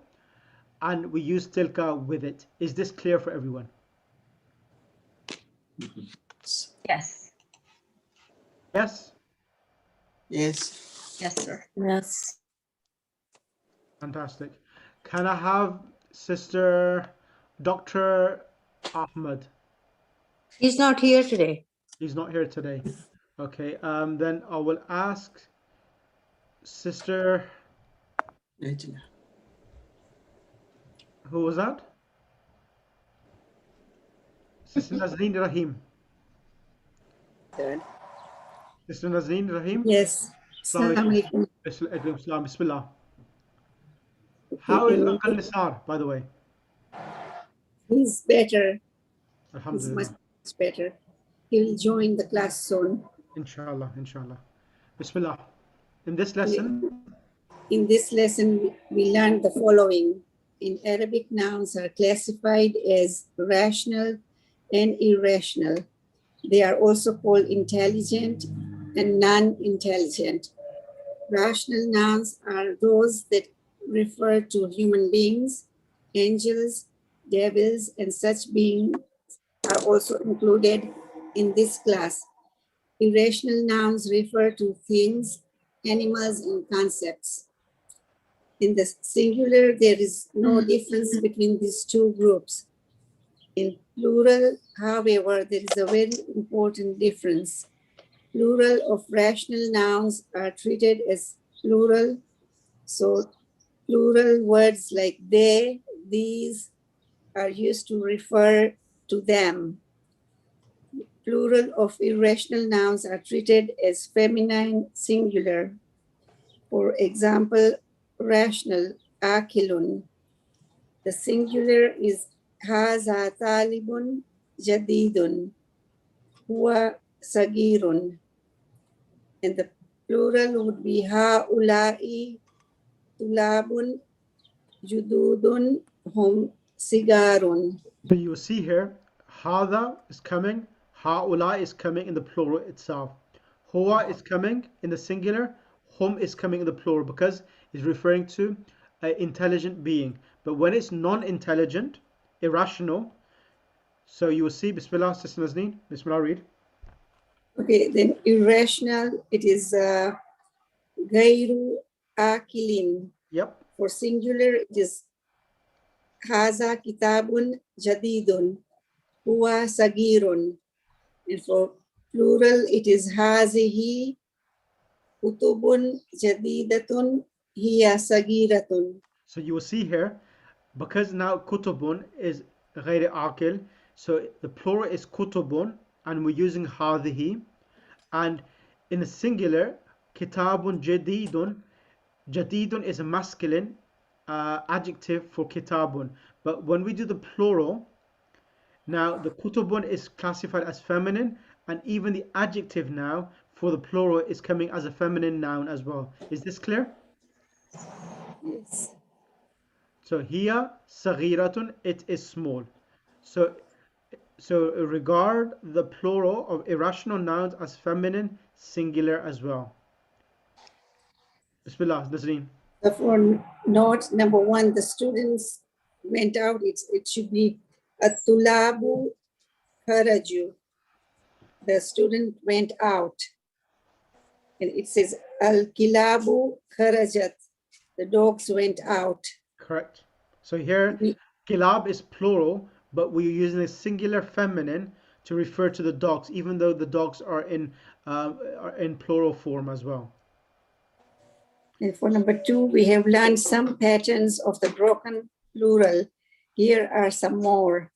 and we use tilka with it. Is this clear for everyone? Yes. Yes? Yes. Yes, sir. Yes. Fantastic. Can I have Sister Dr. Ahmed? He's not here today. He's not here today. Okay, then I will ask Sister, Najla. who was that? Sister Nazreen Rahim. Third. Sister Nazreen Rahim. Yes. Assalamu alaikum. Bismillah. How is Uncle Nisar, by the way? He's better. He's Alhamdulillah. much better. He will join the class soon. Inshallah, inshallah. Bismillah. In this lesson, In this lesson, we learned the following. In Arabic, nouns are classified as rational and irrational. They are also called intelligent and non-intelligent. Rational nouns are those that refer to human beings, angels, devils, and such beings are also included in this class. Irrational nouns refer to things, animals, and concepts. In the singular, there is no difference between these two groups. In plural, however, there is a very important difference. Plural of rational nouns are treated as plural. So plural words like they, these are used to refer to them. Plural of irrational nouns are treated as feminine singular. For example, rational, akilun. The singular is haza talibun jadidun, huwa sagirun. And the plural would be haulai tulabun jududun hum sigarun. so you will see here, hada is coming, haula is coming in the plural itself. Huwa is coming in the singular, hum is coming in the plural because it's referring to an intelligent being. But when it's non-intelligent, irrational, so you will see, Bismillah, Sister Nazneen, Bismillah, read. Okay, then irrational, it is gairu akilin. Yep. For singular, it is haza kitabun jadidun, huwa sagirun. And for plural, it is hazihi kutubun jadidatun, hiya sagiratun. So you will see here, because now kutubun is غير عاقل, so the plural is kutubun, and we're using hadhihi. And in the singular, kitabun jadidun, jadidun is a masculine adjective for kitabun. But when we do the plural, now the kutubun is classified as feminine, and even the adjective now for the plural is coming as a feminine noun as well. Is this clear? Yes. So here, saghiratun, it is small. So regard the plural of irrational nouns as feminine, singular as well. Bismillah, Nazreen. For note number one, the students went out. It should be at-tulabu kharaju. The student went out. And it says al-kilabu kharajat. The dogs went out. Correct. So here, Kilab is plural, but we're using a singular feminine to refer to the dogs, even though the dogs are in plural form as well. And for number 2, we have learned some patterns of the broken plural. Here are some more.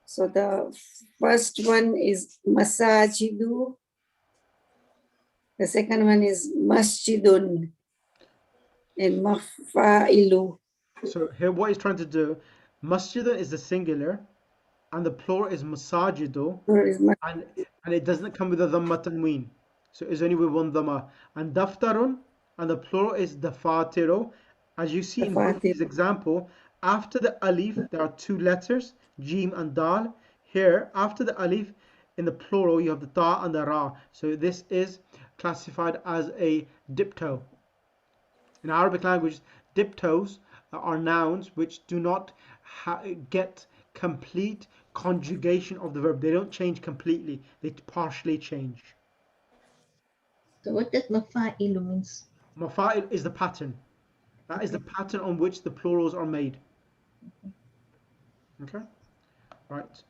So the first one is masajidu. The second one is masjidun and mafa'ilu. So here what he's trying to do, masjidun is the singular, and the plural is masajidu, and it doesn't come with a dhamma tanween. So it's only with one dhamma. And daftarun, and the plural is dafatiru. As you see in both these examples, after the alif, there are 2 letters, jim and dal. Here, after the alif, in the plural, you have the ta and the ra. So this is classified as a diptone. In Arabic language, diptoes are nouns which do not get complete conjugation of the verb. They don't change completely, they partially change. So what does mafa'ilu means? Mafa'il is the pattern. That is the pattern on which the plurals are made. Okay, right.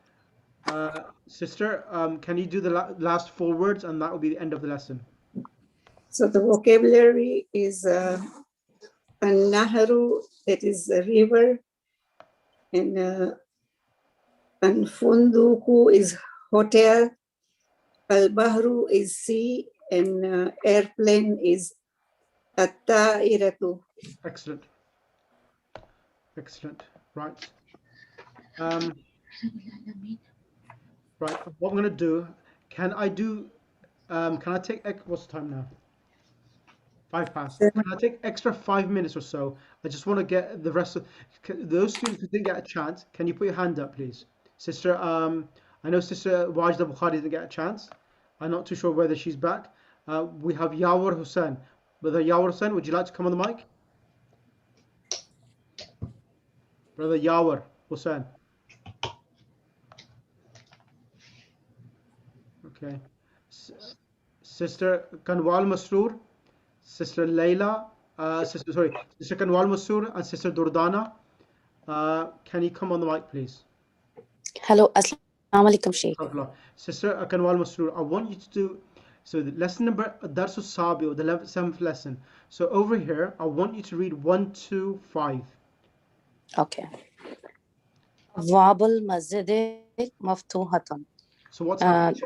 Sister, can you do the last 4 words, and that will be the end of the lesson. So the vocabulary is an-nahru, that is a river, and funduku is hotel, al-bahru is sea, and airplane is at-ta'iratu. Excellent. Excellent. Right. Right. What I'm going to do, can I take, what's the time now? 5 past. Can I take extra 5 minutes or so? I just want to get the rest of those students who didn't get a chance. Can you put your hand up, please? Sister, I know Sister Wajda Bukhari didn't get a chance. I'm not too sure whether she's back. We have Yawar Hussain. Brother Yawar Hussain, would you like to come on the mic? Brother Yawar Hussain. Okay. Sister Kanwal Masroor, Sister Layla, Sister Kanwal Masroor and Sister Durdana. Can you come on the mic, please? Hello, Assalamu alaikum, Sheikh. Sister Kanwal Masroor, I want you to do, so the lesson number, Darsu Sabi, or the 7th lesson. So over here, I want you to read 1, 2, 5. Okay. Wabul Masjid Maftuhatun. So what's happening?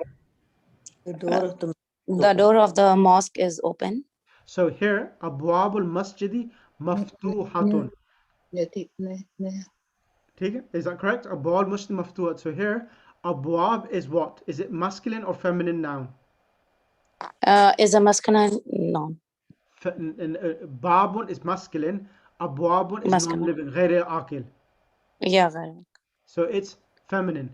The door of the mosque is open. So here, Abwabul Masjidi Maftuhatun. Is that correct? Abwab Masjid Maftuhat. So here, Abwab is what? Is it masculine or feminine noun? Is a masculine noun. Babun is masculine. Abwabun is non-living. غير عاقل. Yeah, غير. So it's feminine.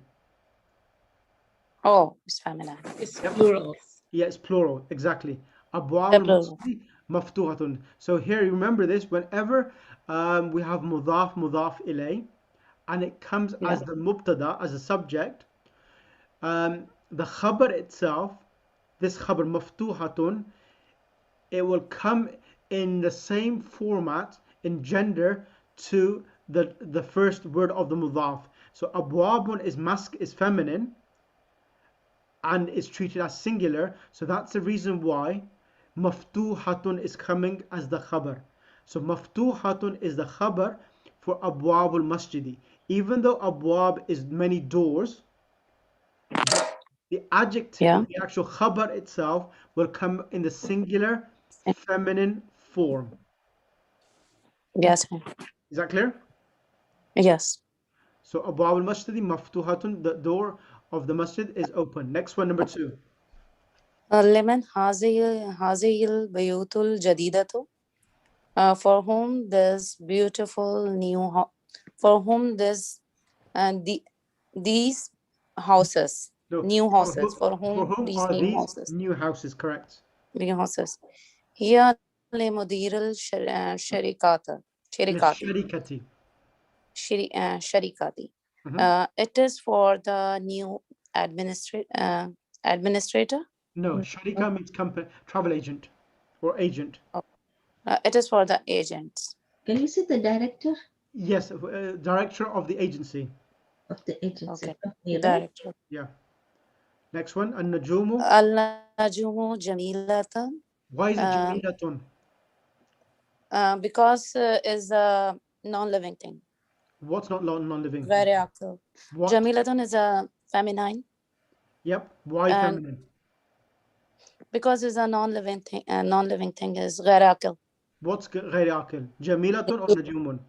Oh, it's feminine. It's plural. Yeah, it's plural. Exactly. Abwabul Masjidi Maftuhatun. So here, you remember this, whenever we have mudaf ilay, and it comes as the mubtada, as a subject, the khabar itself, this khabar maftuhatun, it will come in the same format in gender to the first word of the mudaf. So abwabun is feminine and is treated as singular, so that's the reason why maftuhatun is coming as the khabar. So maftuhatun is the khabar for abwabul masjidi. Even though abwab is many doors, the adjective, the actual khabar itself, will come in the singular feminine form. Yes. Is that clear? Yes. So abwab al-masjidi maftuhatun, the door of the masjid is open. Next one, number 2. Liman hazihil bayutul jadidatu. For whom this beautiful new for whom this these houses, new houses, for whom these are new these houses, new houses, correct? new houses. Here le mudir al sharikati. Sharikati. It is for the new administrator. No, sharika means company, travel agent or agent. It is for the agents. Can you say the director? Yes, director of the agency. Of the agency. Okay. Okay, right? Director. Yeah. Next one, النجوم. Al-Najumu Jamilatan. Why is it جميلة? Because is a non-living thing. What's not non-living? Very active. What? Jamilatan is a feminine. Yep. Why And feminine? because it's a non-living thing. Non-living thing is غير عاقل. What's غير عاقل? جميلة or نجوم?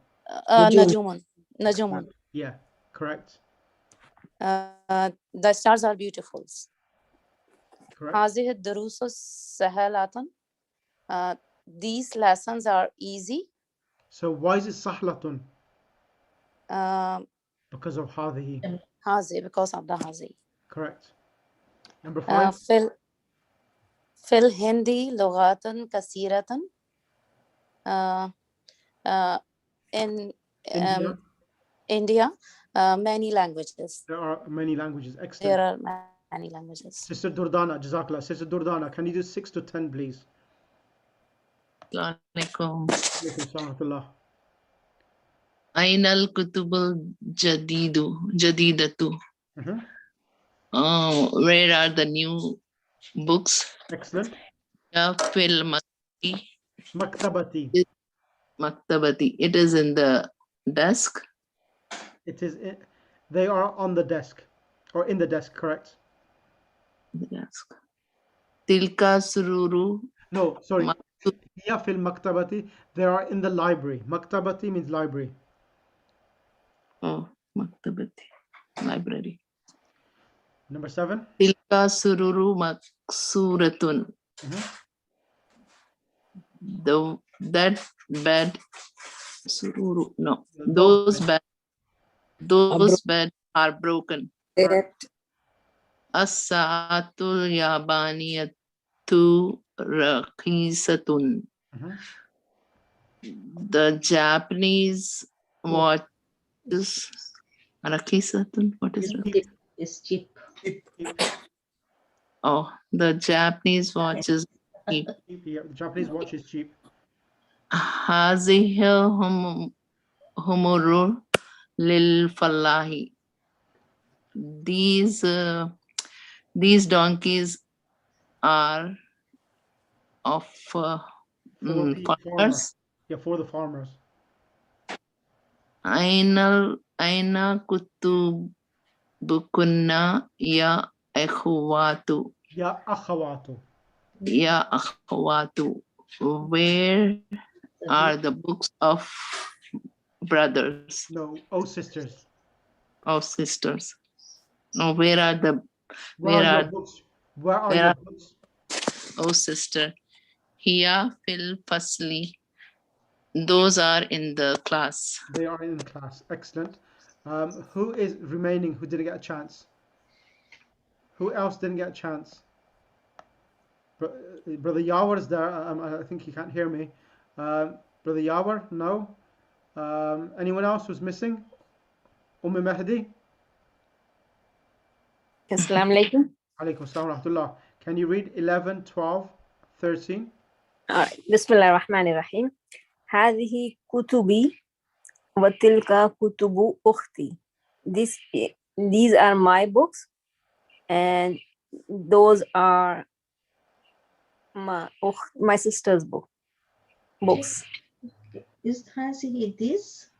Najumun. Najumun. Yeah, correct. The stars are beautiful. Correct. هذه الدروس سهلة. These lessons are easy. So why is it سهلة? Because of هذه. هذه, because of the هذه. Correct. Number 5. في الهندي لغات كثيرة. In India, many languages. There are many languages. Excellent. There are many languages. Sister Durdana, Jazakallah. Sister Durdana, can you do 6 to 10, please? Assalamualaikum. Alaikum salam. Ainal kutubul jadidatu. Where are the new books? Excellent. Ya fil Maktabati. Maktabati. It is in the desk. It is. They are on the desk, or in the desk. Correct. The desk. Tilka sururu. No, sorry. Ya fil maktabati. They are in the library. Maktabati means library. Oh, maktabati. Library. Number 7. Tilka sururu maksuratun. That bed sururu. No, those beds are broken. As-sa'atul yabaniyatu rakhisatun. The Japanese watches. Rakhisatun. What is that? It's cheap. Oh, the Japanese watch is cheap. Yeah, the Japanese watch is cheap. Hazihil humurur lil falahi. These donkeys are of farmers. Yeah, for the farmers. Aina kutubukunna ya akhwatu. Ya akhawatu. Ya akhwatu. Where are the books of brothers? No, oh sisters. Oh sisters. No, where are the your books? Where are your books? Oh sister. Hiya fil fasli. Those are in the class. They are in the class. Excellent. Who is remaining who didn't get a chance? Who else didn't get a chance? Brother Yawar is there. I think he can't hear me. Brother Yawar, no. Anyone else who's missing? Mahdi? Assalamu alaikum. Alaikum assalam wa rahmatullah. Can you read 11, 12, 13? All right. Bismillah ar-Rahman ar-Rahim. هذه كتبي وتلك كتب أختي. These are my books and those are my sister's books. Is هذه this?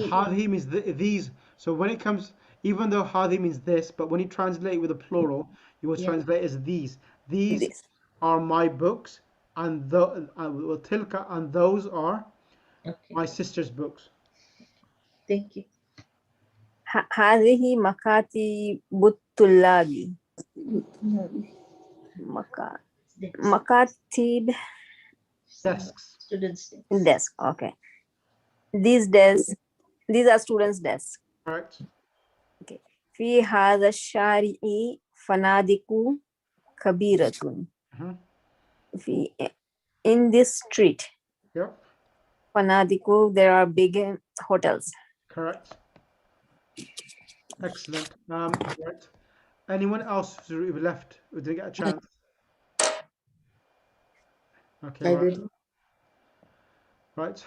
Hadi means these. So when it comes, even though Hadi means this, but when you translate with a plural, you will translate as these. These are my books, and tilka, and those are my sister's books. Thank you. هذه مكاتب الطلاب. مكاتب. Desks. Students' desk. Okay. These are students' desks. Correct. Okay. في هذا الشارع فنادق كبيرة. In this street. Yep. فنادق, there are big hotels. Correct. Excellent. Right. Anyone else who left who didn't get a chance? Okay. I right. did. Right,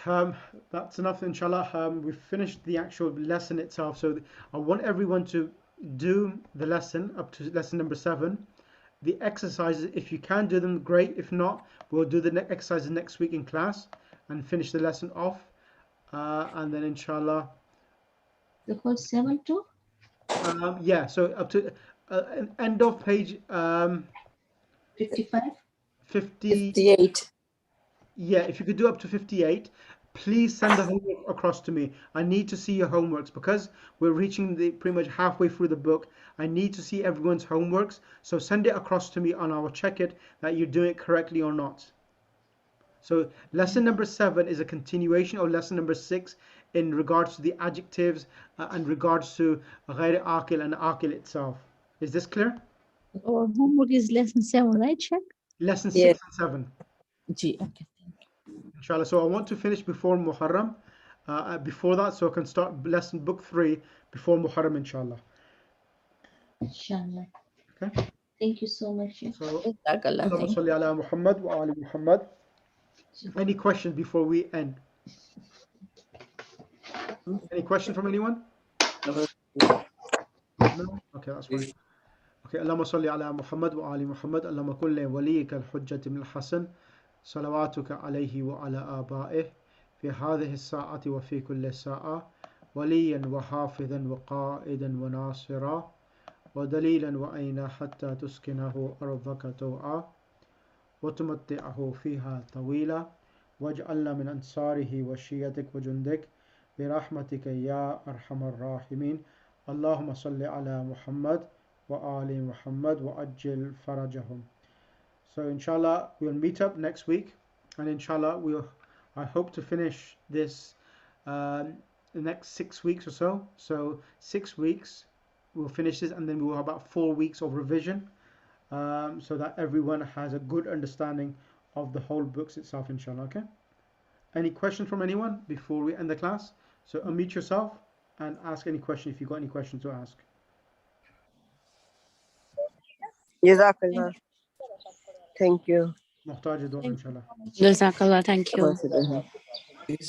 that's enough, inshallah. We've finished the actual lesson itself. So I want everyone to do the lesson up to lesson number 7. The exercises, if you can do them, great. If not, we'll do the exercises next week in class and finish the lesson off. And then inshallah, The whole 7 too? yeah, so up to end of page 55? 50. 58. Yeah, if you could do up to 58, please send the homework across to me. I need to see your homeworks because we're reaching the pretty much halfway through the book. I need to see everyone's homeworks. So send it across to me and I will check it that you're doing it correctly or not. So lesson number 7 is a continuation of lesson number 6 in regards to the adjectives and regards to غير عاقل and عاقل itself. Is this clear? Our homework is lesson 7, right, Sheikh? Lesson Yeah. 6 and 7. Gee, okay. Inshallah. So I want to finish before Muharram. Before that, so I can start lesson book 3 before Muharram, inshallah. Inshallah. Okay. Thank you so much. So, Jazakallah. Allahumma Thank salli ala Muhammad wa ali Muhammad. Any questions before we end? Any questions from anyone? No? Okay, that's fine. Okay, اللهم صل على محمد وآل محمد اللهم كن لوليك الحجة من الحسن صلواتك عليه وعلى آبائه في هذه الساعة وفي كل ساعة وليا وحافظا وقائدا وناصرا ودليلا وأينا حتى تسكنه أرضك توعا وتمتعه فيها طويلا واجعلنا من أنصاره وشيتك وجندك برحمتك يا أرحم الراحمين اللهم صل على محمد وآل محمد وأجل فرجهم. So inshallah we'll meet up next week and inshallah I hope to finish this the next 6 weeks or so. So 6 weeks we'll finish this and then we'll have about 4 weeks of revision so that everyone has a good understanding of the whole books itself, inshallah. Okay, any question from anyone before we end the class? So unmute yourself and ask any question if you've got any questions to ask. Jazakallah. Thank you. Muhtaj dua, inshallah. Jazakallah. Thank you. About it.